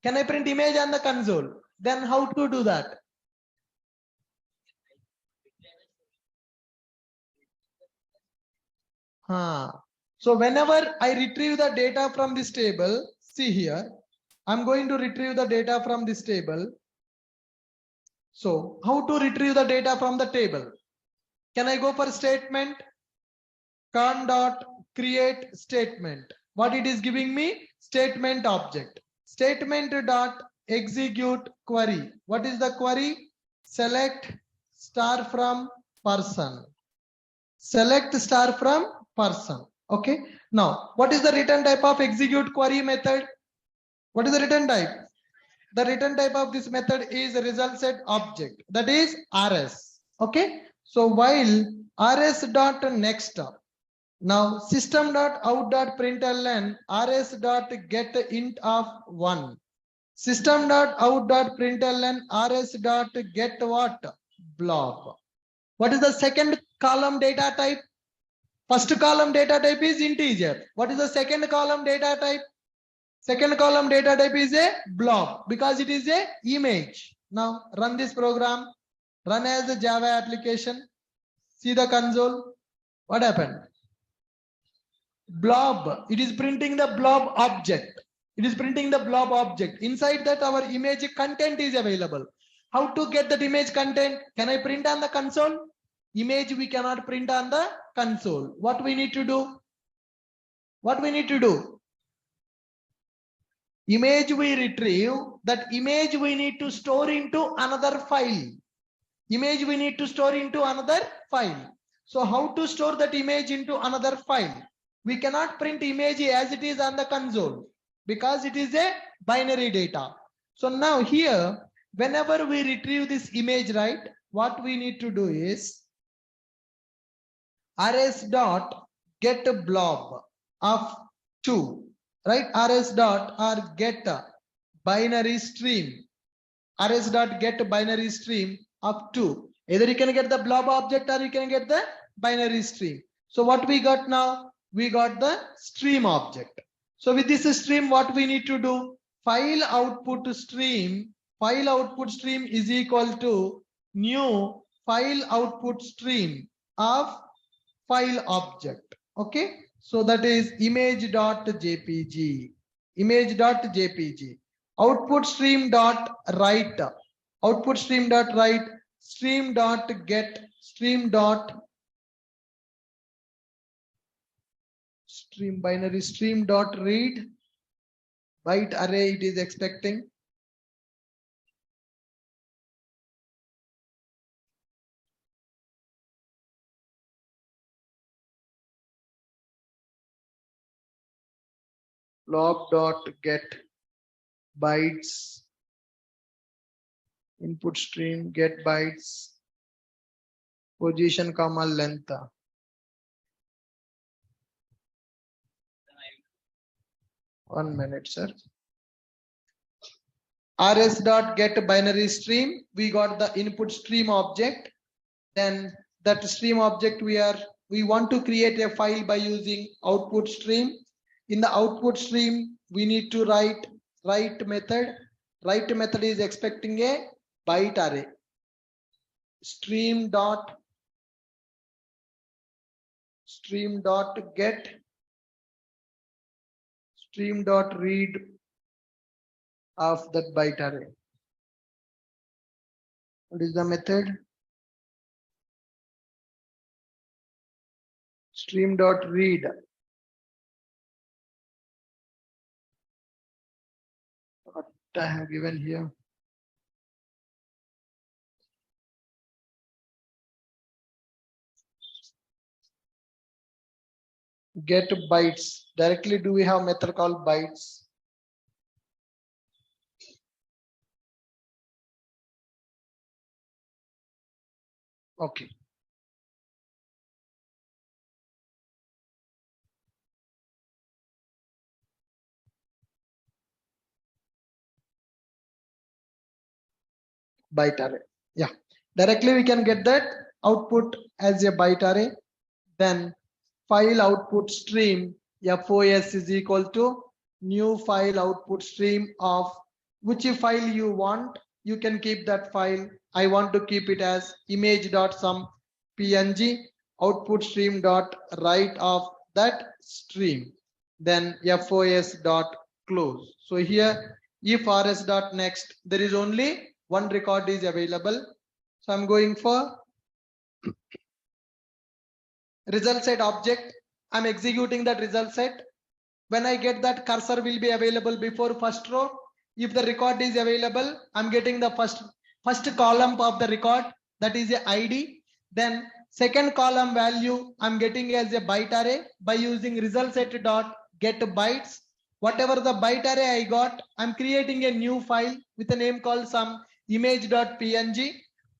Can I print image on the console? Then how to do that? So whenever I retrieve the data from this table, see here, I'm going to retrieve the data from this table. So how to retrieve the data from the table? Can I go for statement? Con dot create statement. What it is giving me? Statement object. Statement dot execute query. What is the query? Select star from person. Select star from person. Okay. Now, what is the return type of execute query method? What is the return type? The return type of this method is a result set object, that is rs. Okay. So while rs dot next, now system dot out dot println rs dot get int of 1. System dot out dot println rs dot get what? Blob. What is the second column data type? First column data type is integer. What is the second column data type? Second column data type is a blob because it is a image. Now run this program. Run as a Java application. See the console. What happened? Blob. It is printing the blob object. It is printing the blob object. Inside that our image content is available. How to get that image content? Can I print on the console? Image we cannot print on the console. What we need to do? What we need to do? Image we retrieve. That image we need to store into another file. Image we need to store into another file. So how to store that image into another file? We cannot print image as it is on the console because it is a binary data. So now here, whenever we retrieve this image, right, what we need to do is rs dot get a blob of 2, right? Rs dot or get a binary stream. Rs dot get binary stream of 2. Either you can get the blob object or you can get the binary stream. So what we got now? We got the stream object. So with this stream, what we need to do? File output stream. File output stream is equal to new file output stream of file object. Okay. So that is image.jpg. Image.jpg. Output stream dot write. Output stream dot write. Stream dot get. Stream dot stream binary stream dot read. Byte array it is expecting. Blob dot get bytes. Input stream get bytes. Position comma length. One minute, sir. Rs dot get binary stream. We got the input stream object. Then that stream object we want to create a file by using output stream. In the output stream, we need to write method. Write method is expecting a byte array. Stream dot get stream.read of that byte array. What is the method? Stream.read. What I have given here. Get bytes. Directly, do we have method called bytes? Okay. Byte array. Yeah. Directly we can get that output as a byte array. Then file output stream FOS is equal to new file output stream of which file you want. You can keep that file. I want to keep it as image.sum png output stream dot write of that stream. Then FOS dot close. So here if rs dot next, there is only one record is available. So I'm going for result set object. I'm executing that result set. When I get that, cursor will be available before first row. If the record is available, I'm getting the first column of the record, that is a ID. Then second column value I'm getting as a byte array by using result set dot get bytes. Whatever the byte array I got, I'm creating a new file with a name called some image.png.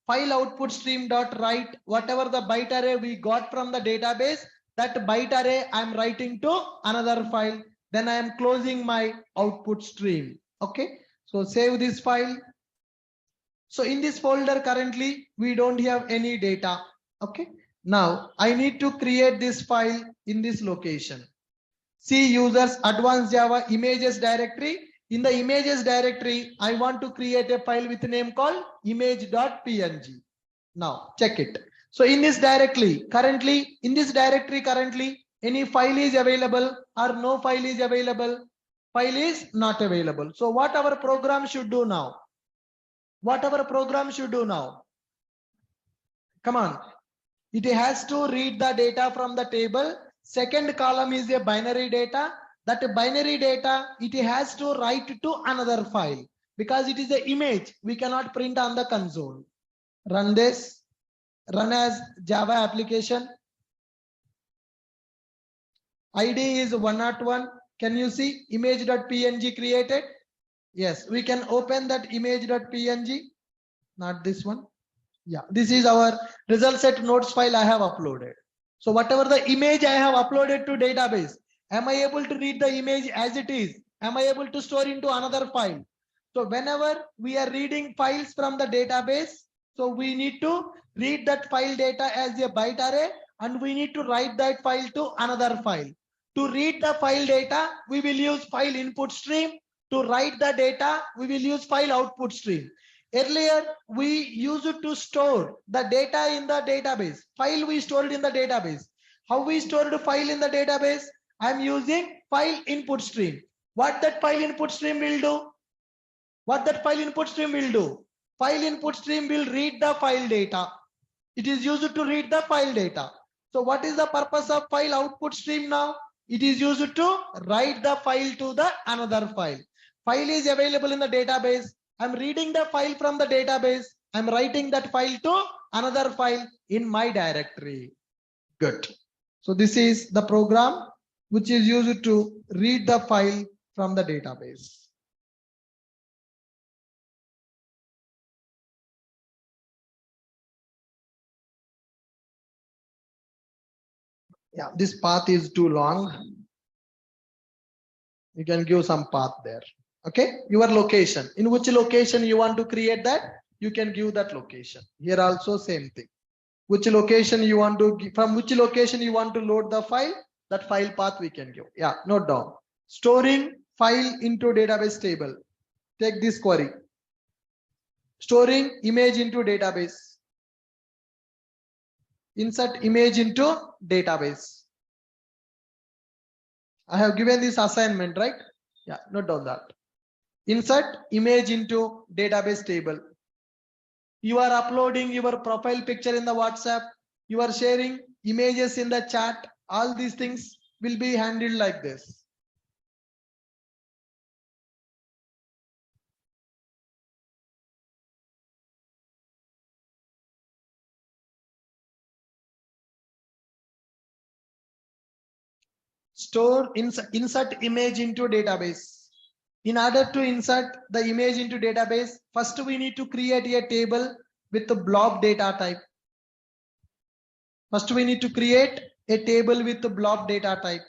File output stream dot write whatever the byte array we got from the database, that byte array I'm writing to another file. Then I am closing my output stream. Okay, so save this file. So in this folder currently we don't have any data. Okay, now I need to create this file in this location. See users advanced Java images directory. In the images directory, I want to create a file with a name called image.png. Now check it. So in this directory currently, any file is available or no file is available? File is not available. So what our program should do now? Come on. It has to read the data from the table. Second column is a binary data. That binary data, it has to write to another file because it is an image. We cannot print on the console. Run this. Run as Java application. ID is 101. Can you see image.png created? Yes, we can open that image.png. Not this one. Yeah, this is our result set notes file I have uploaded. So whatever the image I have uploaded to database, am I able to read the image as it is? Am I able to store into another file? So whenever we are reading files from the database, so we need to read that file data as a byte array and we need to write that file to another file. To read the file data, we will use file input stream. To write the data, we will use file output stream. Earlier, we used to store the data in the database. File we stored in the database. How we stored file in the database? I'm using file input stream. What that file input stream will do? File input stream will read the file data. It is used to read the file data. So what is the purpose of file output stream now? It is used to write the file to the another file. File is available in the database. I'm reading the file from the database. I'm writing that file to another file in my directory. Good. So this is the program which is used to read the file from the database. Yeah, this path is too long. You can give some path there. Okay, your location. In which location you want to create that? You can give that location. Here also same thing. Which location you want to give, from which location you want to load the file, that file path we can give. Yeah, note down. Storing file into database table. Take this query. Storing image into database. Insert image into database. I have given this assignment, right? Yeah, note down that. Insert image into database table. You are uploading your profile picture in the WhatsApp. You are sharing images in the chat. All these things will be handled like this. Insert image into database. In order to insert the image into database, first we need to create a table with the blob data type. First we need to create a table with the blob data type.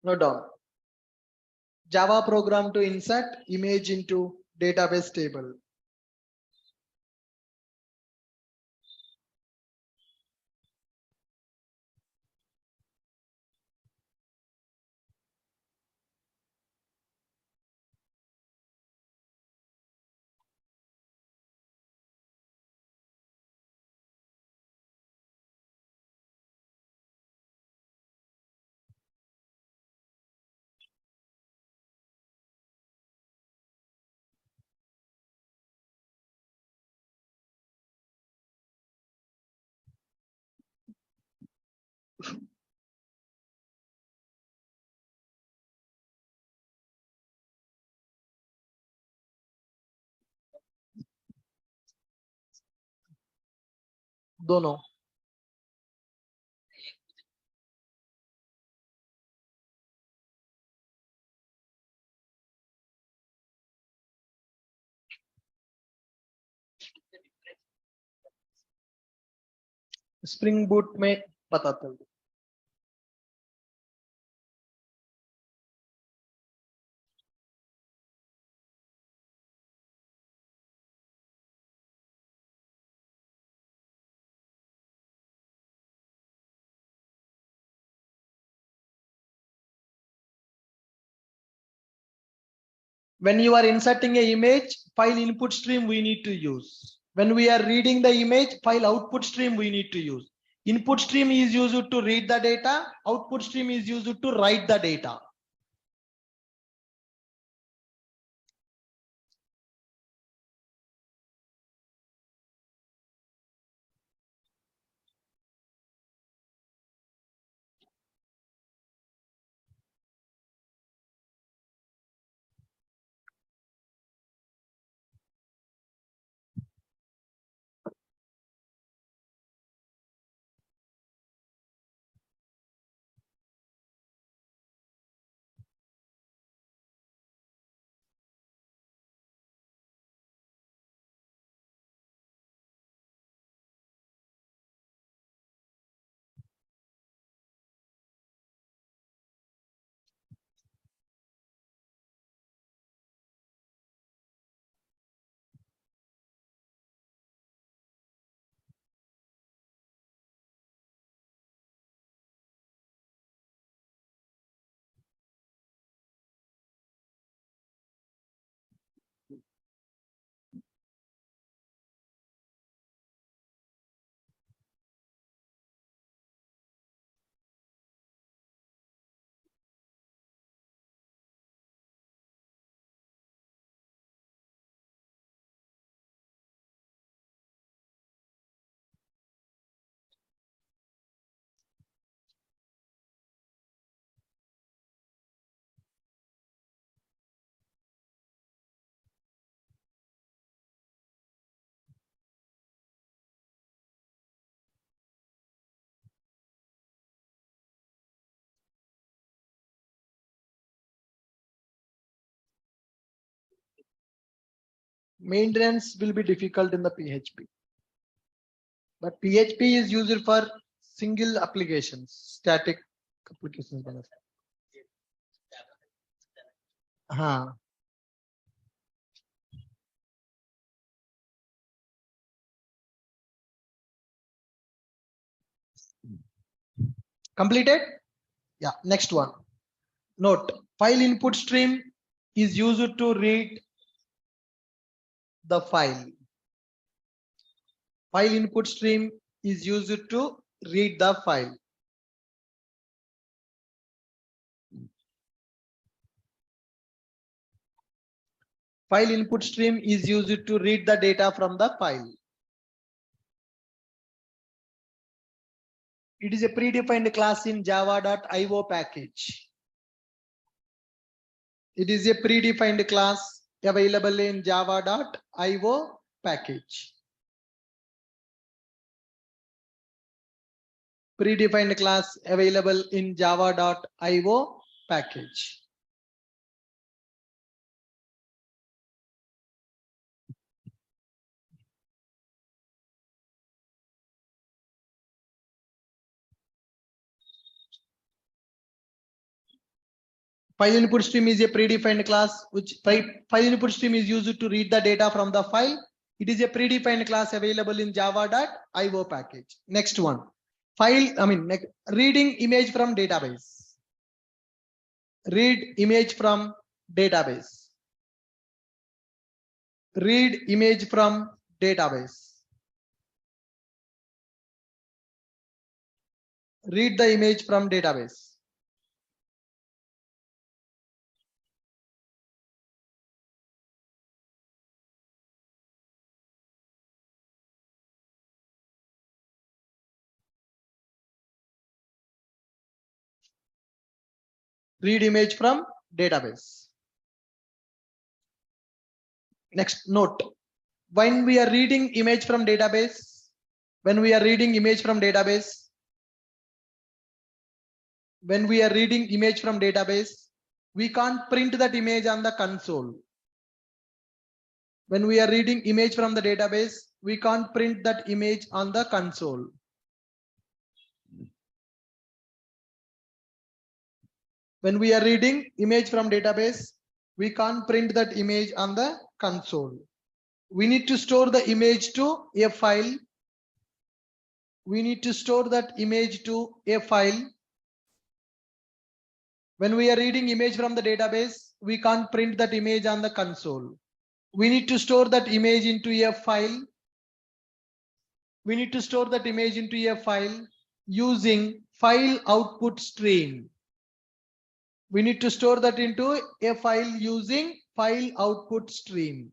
Note down. Java program to insert image into database table. दोनों. Spring boot में बताता हूँ. When you are inserting a image, file input stream we need to use. When we are reading the image, file output stream we need to use. Input stream is used to read the data. Output stream is used to write the data. Maintenance will be difficult in the PHP, but PHP is used for single applications, static applications. हाँ. Completed? Yeah. Next one. Note: file input stream is used to read the file. File input stream is used to read the file. File input stream is used to read the data from the file. It is a predefined class in java.io package. It is a predefined class available in java.io package. Predefined class available in java.io package. File input stream is a predefined class which file input stream is used to read the data from the file. It is a predefined class available in java.io package. Next one. Reading image from database. Read image from database. Read image from database. Read the image from database. Read image from database. Next note: when we are reading image from database, when we are reading image from database, we can't print that image on the console. When we are reading image from the database, we can't print that image on the console. When we are reading image from database, we can't print that image on the console. We need to store the image to a file. We need to store that image to a file. When we are reading image from the database, we can't print that image on the console. We need to store that image into a file. We need to store that image into a file using file output stream. We need to store that into a file using file output stream.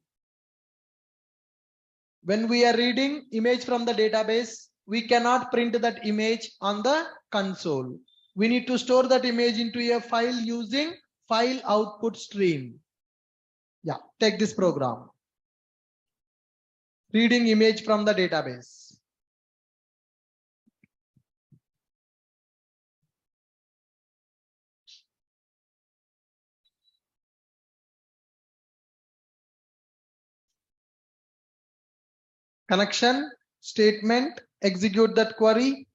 When we are reading image from the database, we cannot print that image on the console. We need to store that image into a file using file output stream. Yeah, take this program. Reading image from the database. Connection statement, execute that query.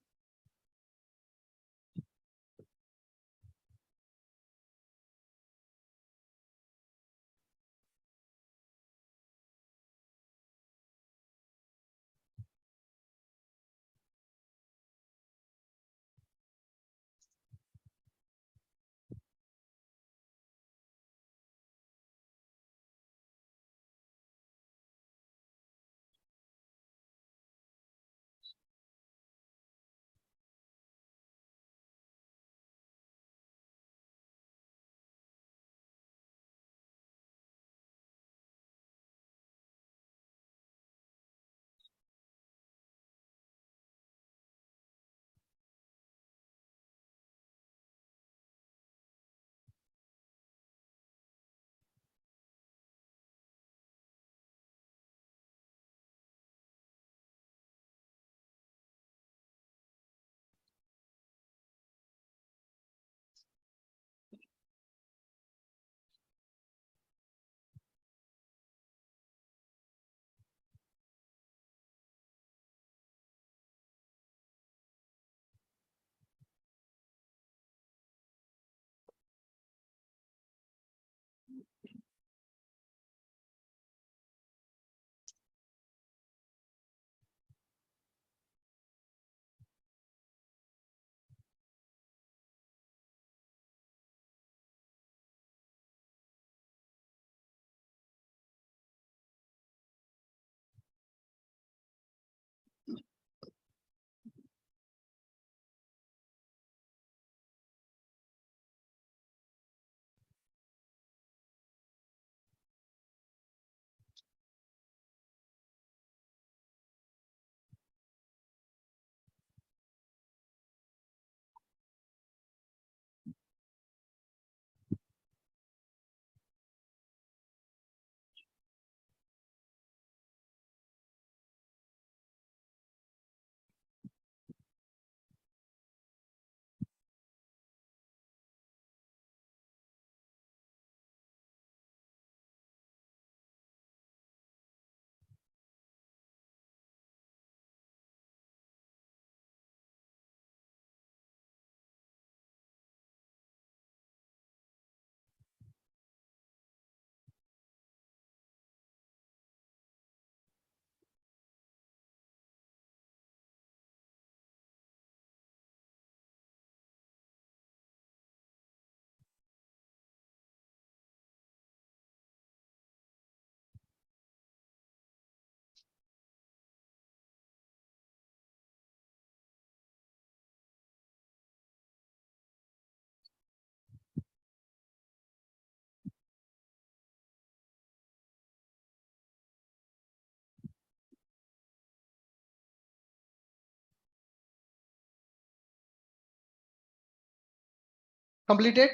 Completed?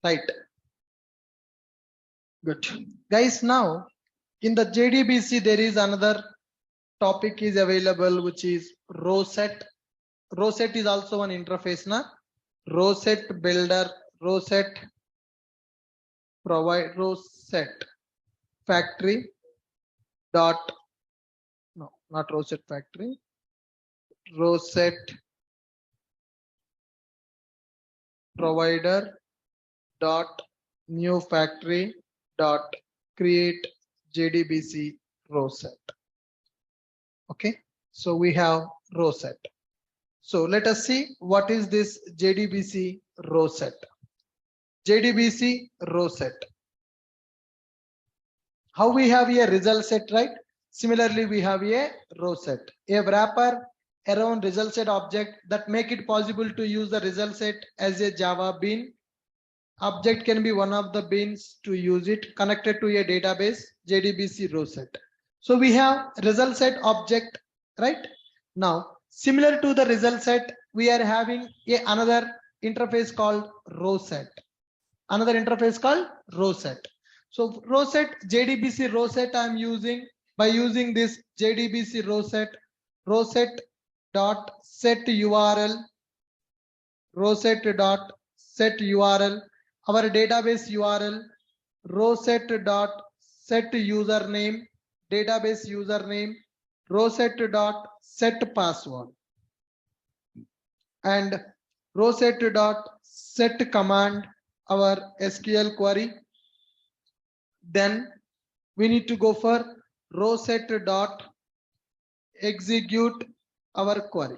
Right. Good. Guys, now in the JDBC, there is another topic is available, which is row set. Row set is also an interface, na? Row set builder, row set provide, row set factory dot, no, not row set factory, row set provider dot new factory dot create JDBC row set. Okay, so we have row set. So let us see what is this JDBC row set. JDBC row set. How we have a result set, right? Similarly, we have a row set, a wrapper around result set object that make it possible to use the result set as a Java bean. Object can be one of the beans to use it connected to a database, JDBC row set. So we have result set object, right? Now, similar to the result set, we are having another interface called row set. Another interface called row set. So row set, JDBC row set I'm using by using this JDBC row set dot set URL, row set dot set URL, our database URL, row set dot set username, database username, row set dot set password, and row set dot set command, our SQL query. Then we need to go for row set dot execute our query.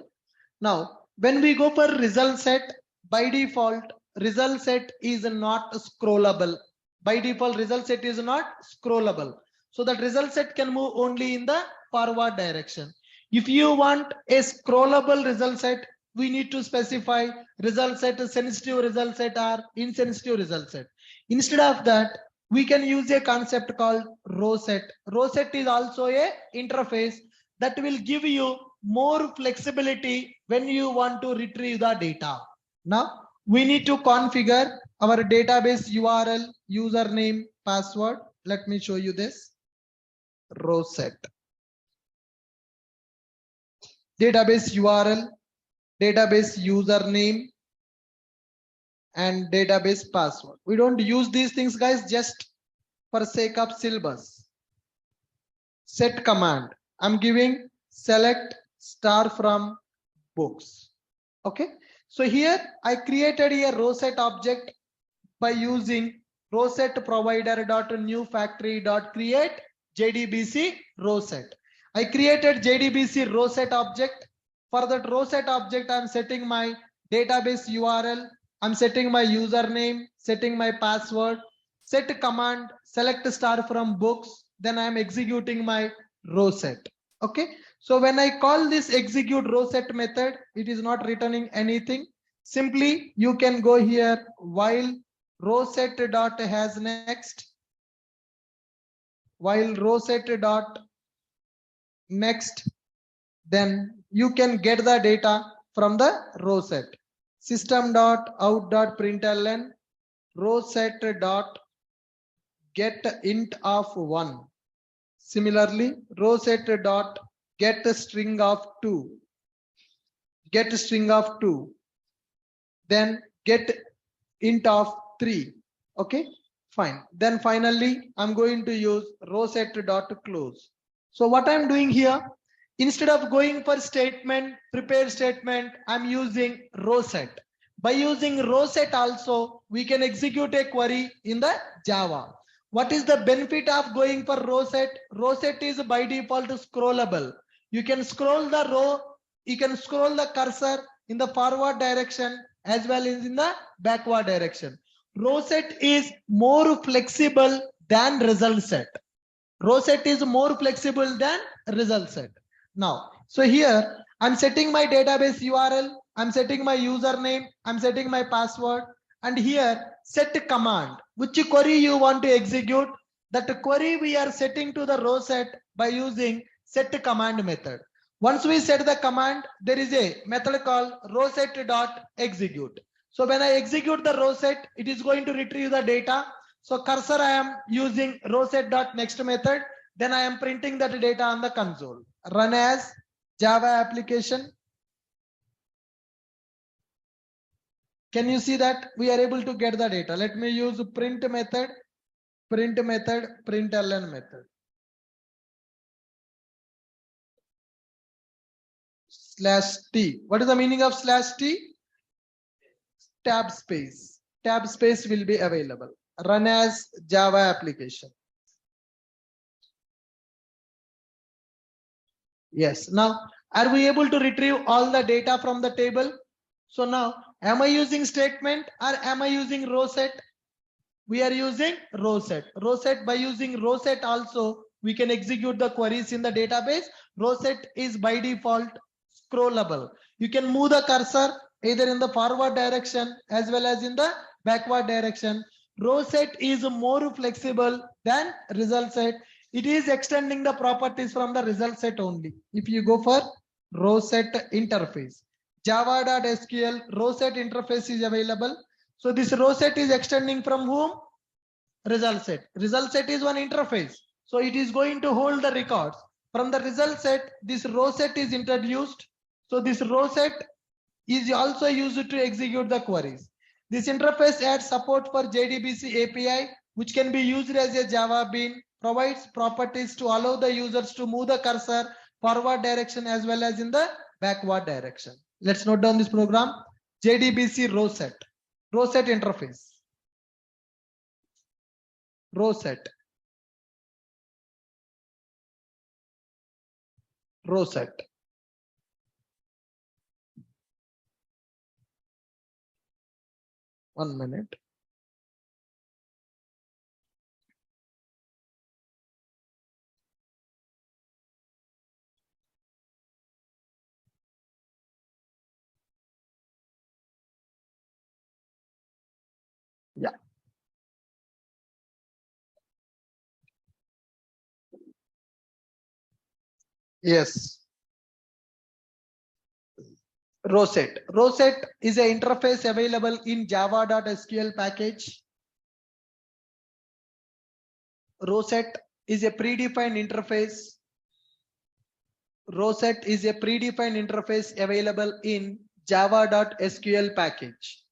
Now, when we go for result set, by default, result set is not scrollable. By default, result set is not scrollable. So that result set can move only in the forward direction. If you want a scrollable result set, we need to specify result set, sensitive result set or insensitive result set. Instead of that, we can use a concept called row set. Row set is also a interface that will give you more flexibility when you want to retrieve the data. Now, we need to configure our database URL, username, password. Let me show you this. Row set. Database URL, database username, and database password. We don't use these things, guys, just for sake of syllabus. Set command. I'm giving select star from books. Okay. So here I created a row set object by using row set provider dot new factory dot create JDBC row set. I created JDBC row set object. For that row set object, I'm setting my database URL. I'm setting my username, setting my password, set command, select star from books. Then I'm executing my row set. Okay. So when I call this execute row set method, it is not returning anything. Simply you can go here while row set dot has next, while row set dot next, then you can get the data from the row set. System dot out dot println row set dot get int of 1. Similarly, row set dot get a string of 2. Get a string of 2. Then get int of 3. Okay, fine. Then finally, I'm going to use row set dot close. So what I'm doing here, instead of going for statement, prepare statement, I'm using row set. By using row set also, we can execute a query in the Java. What is the benefit of going for row set? Row set is by default scrollable. You can scroll the row, you can scroll the cursor in the forward direction as well as in the backward direction. Row set is more flexible than result set. Row set is more flexible than result set. Now, so here I'm setting my database URL, I'm setting my username, I'm setting my password, and here set command. Which query you want to execute? That query we are setting to the row set by using set command method. Once we set the command, there is a method called row set.execute. So when I execute the row set, it is going to retrieve the data. So cursor I am using row set.next method. Then I am printing that data on the console. Run as Java application. Can you see that we are able to get the data? Let me use print method, println method. /t. What is the meaning of /t? Tab space. Tab space will be available. Run as Java application. Yes. Now, are we able to retrieve all the data from the table? So now, am I using statement or am I using row set? We are using row set. Row set, by using row set also, we can execute the queries in the database. Row set is by default scrollable. You can move the cursor either in the forward direction as well as in the backward direction. Row set is more flexible than result set. It is extending the properties from the result set only. If you go for row set interface, java.sql row set interface is available. So this row set is extending from whom? Result set. Result set is one interface. So it is going to hold the records. From the result set, this row set is introduced. So this row set is also used to execute the queries. This interface adds support for JDBC API, which can be used as a Java bean, provides properties to allow the users to move the cursor forward direction as well as in the backward direction. Let's note down this program. JDBC row set interface. Row set. Row set. One minute. Yeah. Yes. Row set. Row set is an interface available in java.sql package. Row set is a predefined interface. Row set is a predefined interface available in java.sql package.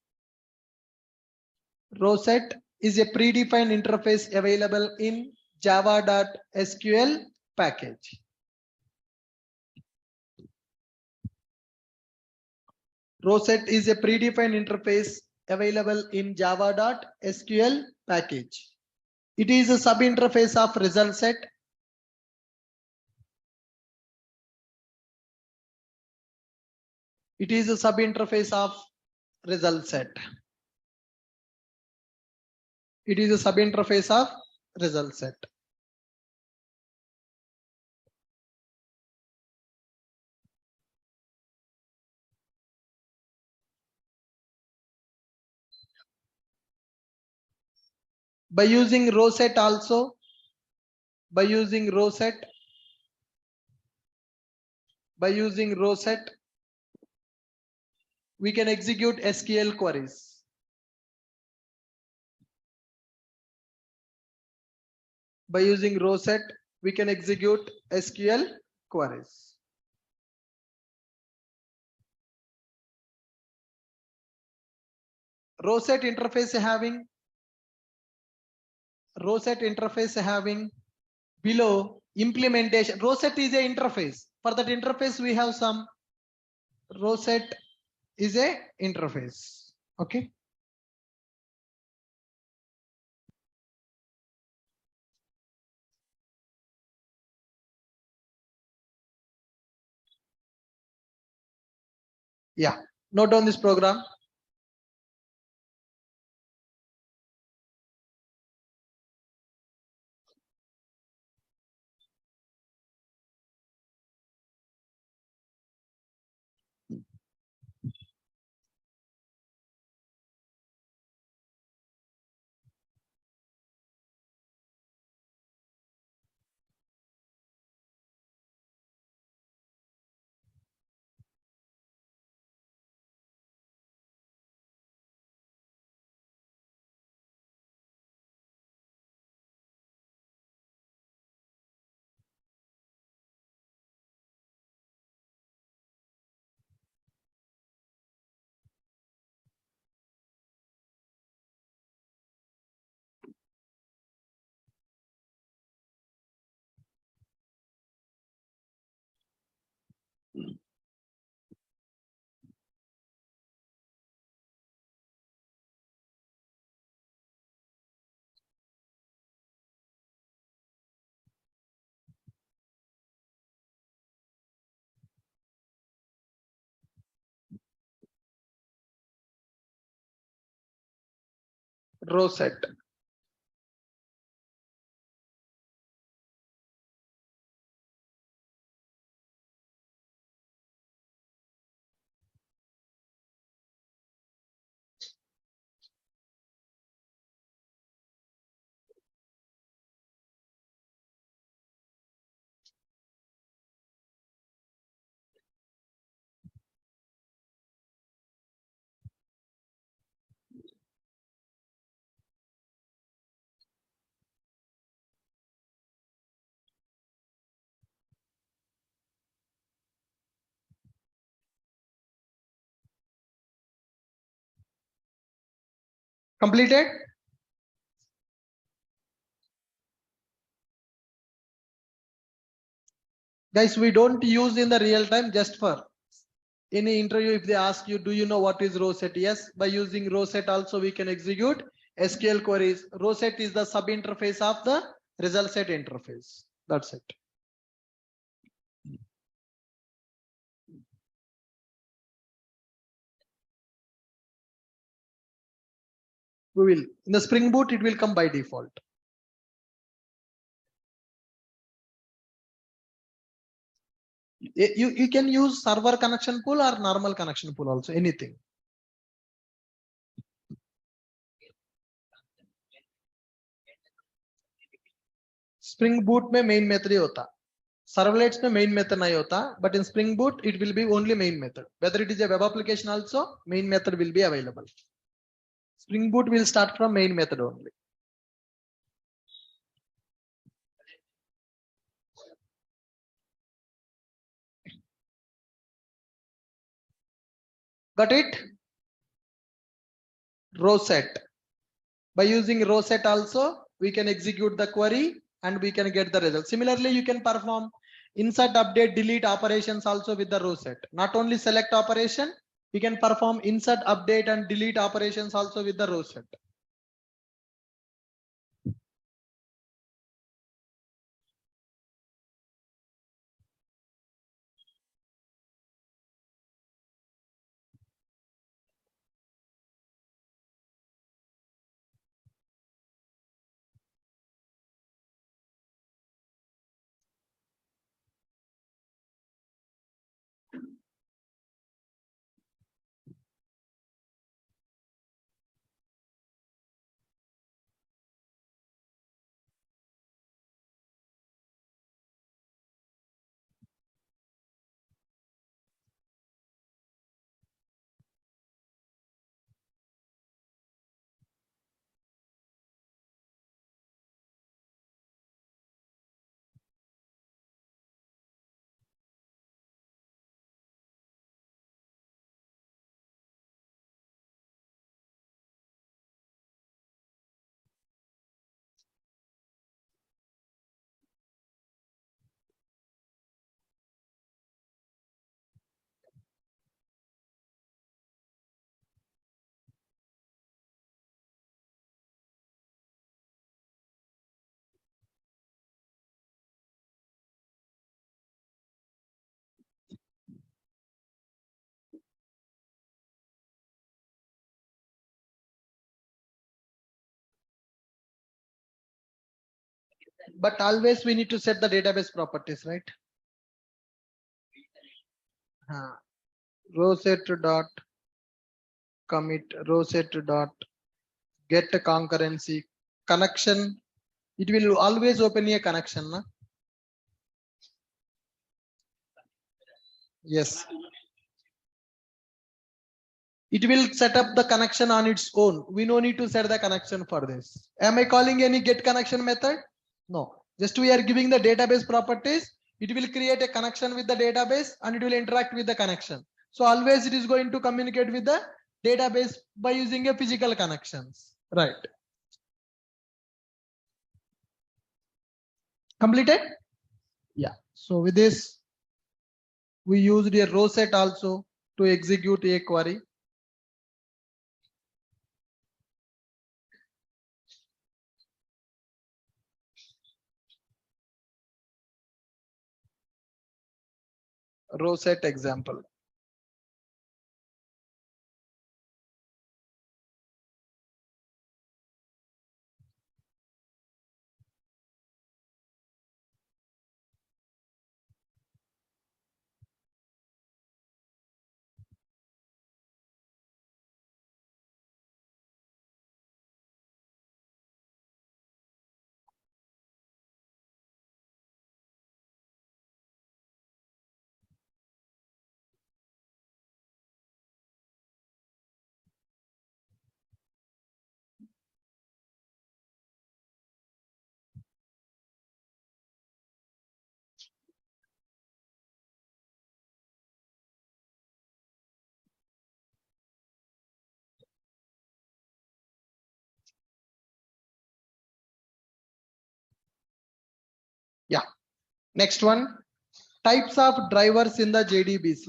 Row set is a predefined interface available in java.sql package. Row set is a predefined interface available in java.sql package. It is a sub-interface of result set. It is a sub-interface of result set. It is a sub-interface of result set. By using row set also, by using row set, we can execute SQL queries. By using row set, we can execute SQL queries. Row set interface having below implementation. Row set is a interface. For that interface, we have some row set is a interface. Okay. Yeah, note down this program. Row set. Completed? Guys, we don't use in the real time, just for any interview. If they ask you, do you know what is row set? Yes, by using row set also we can execute SQL queries. Row set is the sub interface of the result set interface. That's it. We will in the Spring Boot, it will come by default. You can use server connection pool or normal connection pool also, anything. Spring Boot में main method ही होता, servlets में main method नहीं होता, but in Spring Boot it will be only main method. Whether it is a web application also, main method will be available. Spring Boot will start from main method only. Got it? Row set. By using row set also, we can execute the query and we can get the result. Similarly, you can perform insert, update, delete operations also with the row set. Not only select operation, we can perform insert, update and delete operations also with the row set. But always we need to set the database properties, right? Row set dot commit, row set dot get concurrency connection. It will always open a connection. Na? Yes. It will set up the connection on its own. We no need to set the connection for this. Am I calling any get connection method? No. Just we are giving the database properties. It will create a connection with the database and it will interact with the connection. So always it is going to communicate with the database by using a physical connections. Right. Completed? Yeah. So with this, we used a row set also to execute a query. Row set example. Yeah. Next one, types of drivers in the JDBC.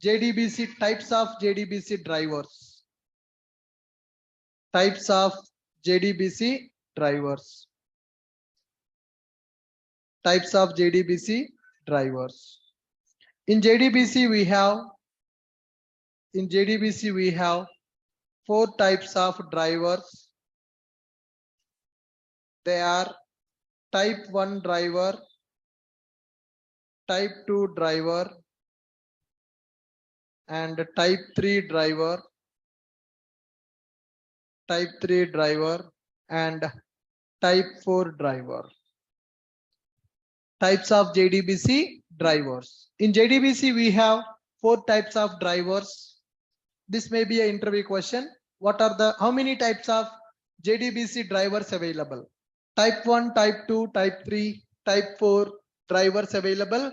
JDBC, types of JDBC drivers. Types of JDBC drivers. Types of JDBC drivers. In JDBC we have 4 types of drivers. They are type 1 driver, type 2 driver, and type 3 driver, type 3 driver, and type 4 driver. Types of JDBC drivers. In JDBC, we have 4 types of drivers. This may be an interview question. How many types of JDBC drivers available? Type 1, type 2, type 3, type 4 drivers available.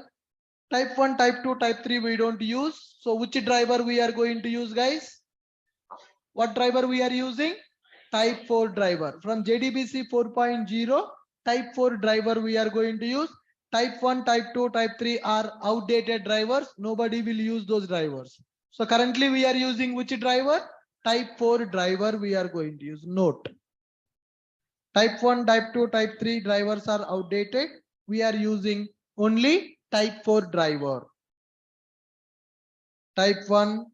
Type 1, type 2, type 3 we don't use. So which driver we are going to use, guys? What driver we are using? Type 4 driver. From JDBC 4.0, type 4 driver we are going to use. Type 1, type 2, type 3 are outdated drivers. Nobody will use those drivers. So currently we are using which driver? Type 4 driver we are going to use. Note. Type 1, type 2, type 3 drivers are outdated. We are using only type 4 driver. Type 1,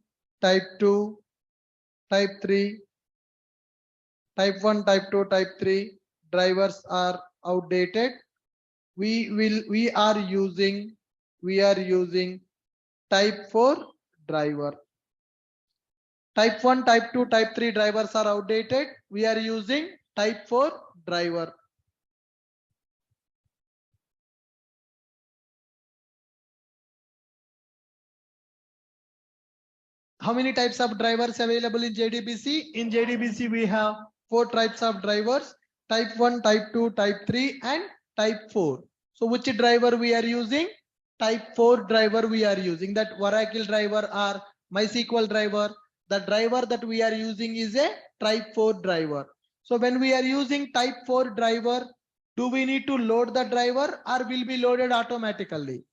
type 2, type 3, type 1, type 2, type 3 drivers are outdated. We are using type 4 driver. Type 1, type 2, type 3 drivers are outdated. We are using type 4 driver. How many types of drivers available in JDBC? In JDBC, we have 4 types of drivers: type 1, type 2, type 3, and type 4. So which driver we are using? Type 4 driver we are using. That Oracle driver or MySQL driver. The driver that we are using is a type 4 driver. So when we are using type 4 driver, do we need to load the driver or will be loaded automatically?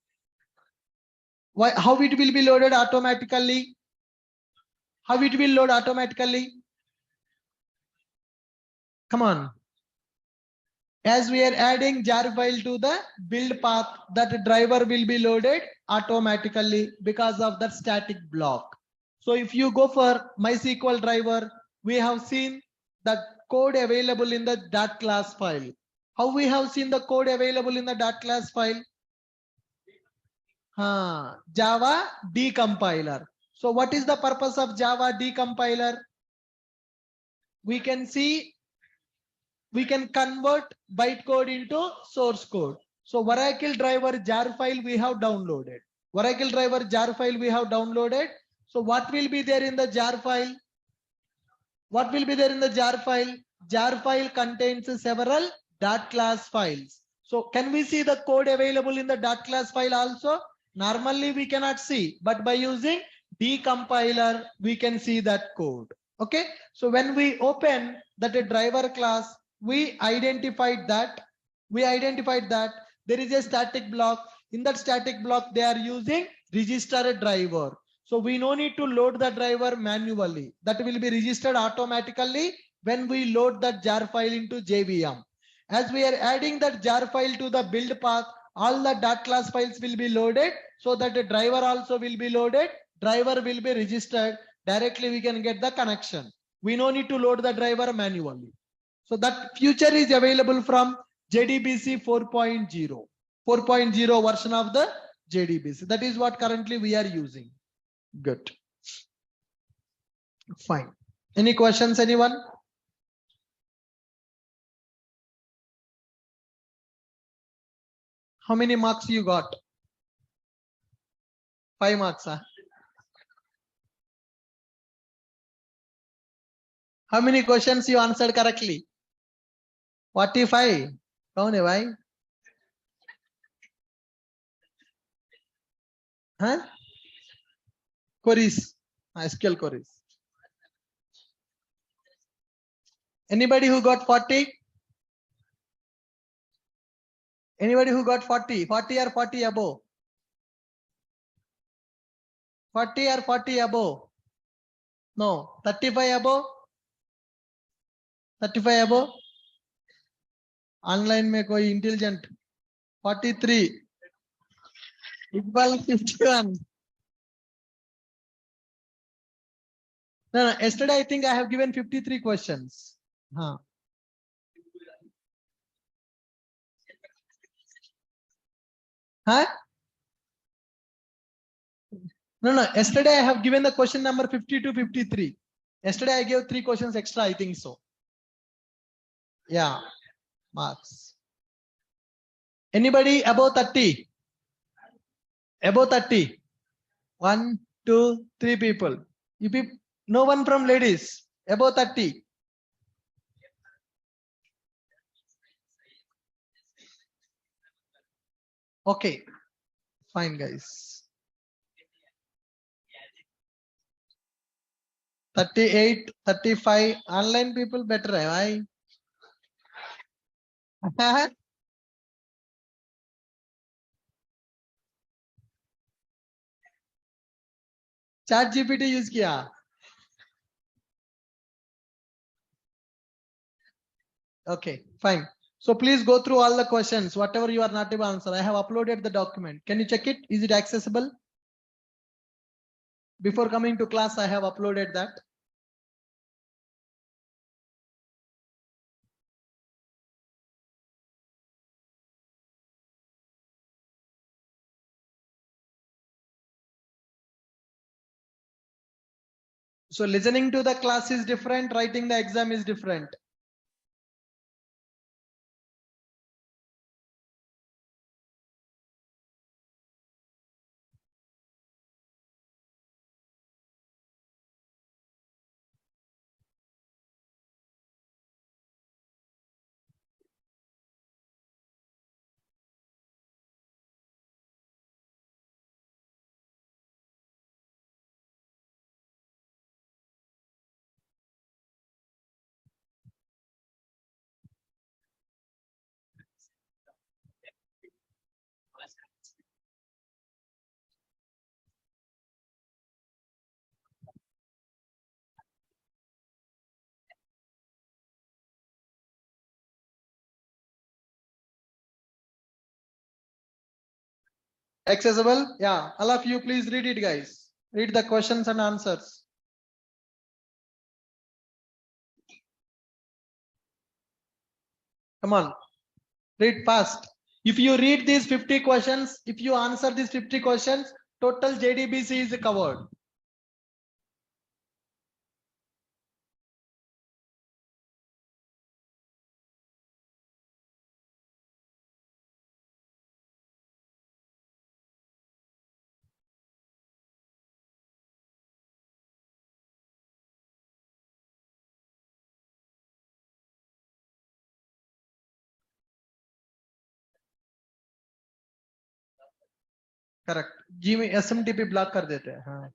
How it will be loaded automatically? How it will load automatically? Come on. As we are adding jar file to the build path, that driver will be loaded automatically because of that static block. So if you go for MySQL driver, we have seen the code available in the .class file. How we have seen the code available in the .class file? Java decompiler. So what is the purpose of Java decompiler? We can see we can convert bytecode into source code. So Oracle driver jar file we have downloaded. Oracle driver jar file we have downloaded. So what will be there in the jar file? What will be there in the jar file? Jar file contains several .class files. So can we see the code available in the .class file also? Normally we cannot see, but by using decompiler, we can see that code. Okay. So when we open that driver class, we identified that there is a static block. In that static block, they are using register driver. So we no need to load the driver manually. That will be registered automatically when we load that jar file into JVM. As we are adding that jar file to the build path, all the .class files will be loaded, so that the driver also will be loaded. Driver will be registered. Directly we can get the connection. We no need to load the driver manually. So that feature is available from JDBC 4.0. 4.0 version of the JDBC. That is what currently we are using. Good. Fine. Any questions, anyone? How many marks you got? 5 marks. Huh? How many questions you answered correctly? 45. कौन है भाई? Huh? Queries. SQL queries. Anybody who got 40? Anybody who got 40? 40 or 40 above? 40 or 40 above? No. 35 above? 35 above? Online में कोई intelligent? 43. Iqbal 51. No, yesterday I think I have given 53 questions. Huh. Huh? No, yesterday I have given the question number 50 to 53. Yesterday I gave 3 questions extra, I think so. Yeah, marks. Anybody above 30? Above 30? 1, 2, 3 people. You people, no one from ladies. Above 30. Okay, fine guys. 38, 35. Online people better, right? Chat GPT use किया. Okay, fine. So please go through all the questions. Whatever you are not able to answer, I have uploaded the document. Can you check it? Is it accessible? Before coming to class, I have uploaded that. So listening to the class is different, writing the exam is different. Accessible? Yeah. All of you, please read it, guys. Read the questions and answers. Come on. Read fast. If you read these 50 questions, if you answer these 50 questions, total JDBC is covered. Correct जी में SMTP block कर देते हैं हाँ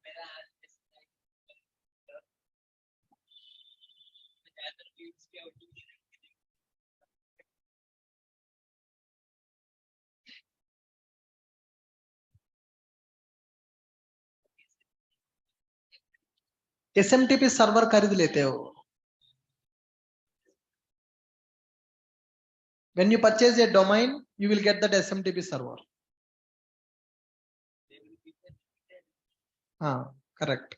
SMTP server खरीद लेते हो when you purchase a domain you will get that SMTP server हाँ correct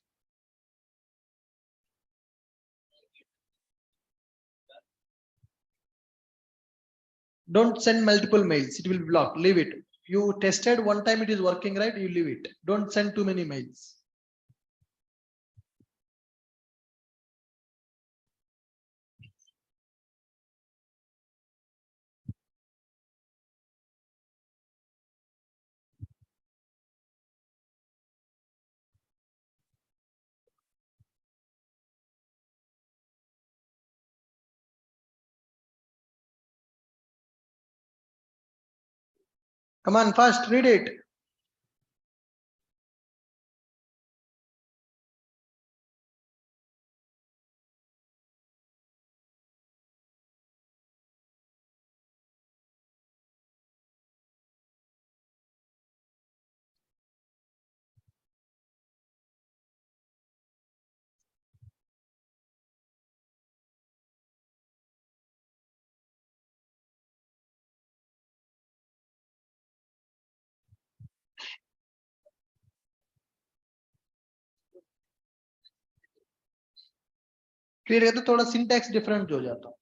don't send multiple mails it will be blocked leave it you tested one time it is working right you leave it don't send too many mails come on fast read it clear है तो थोड़ा syntax different हो जाता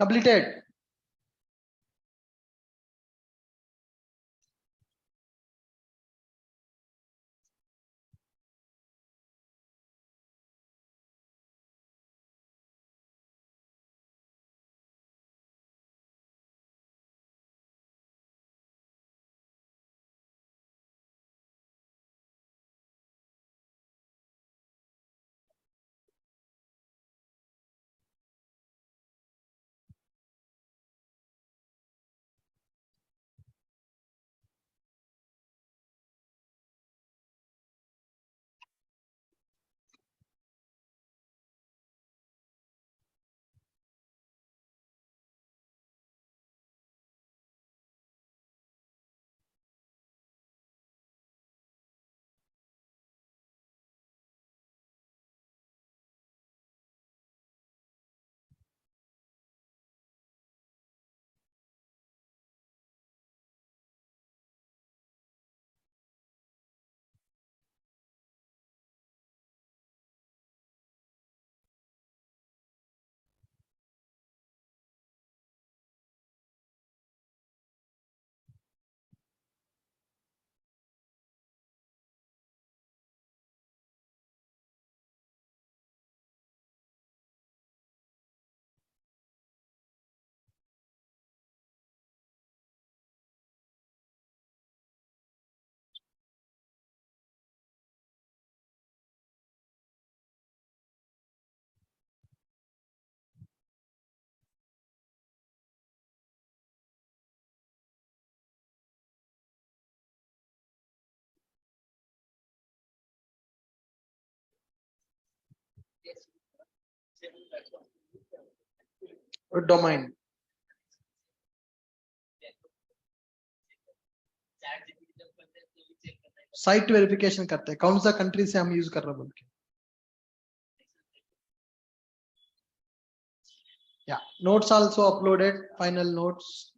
completed domain. Site verification करते हैं कौन सा country से हम यूज कर रहे हैं बोल के yeah notes also uploaded final notes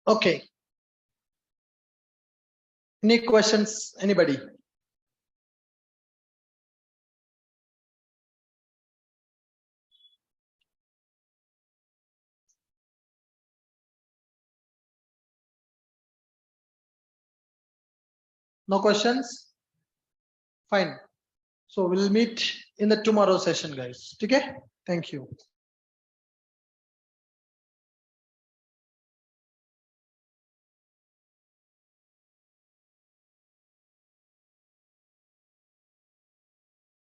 okay any questions anybody no questions fine so we'll meet in the tomorrow session guys okay thank you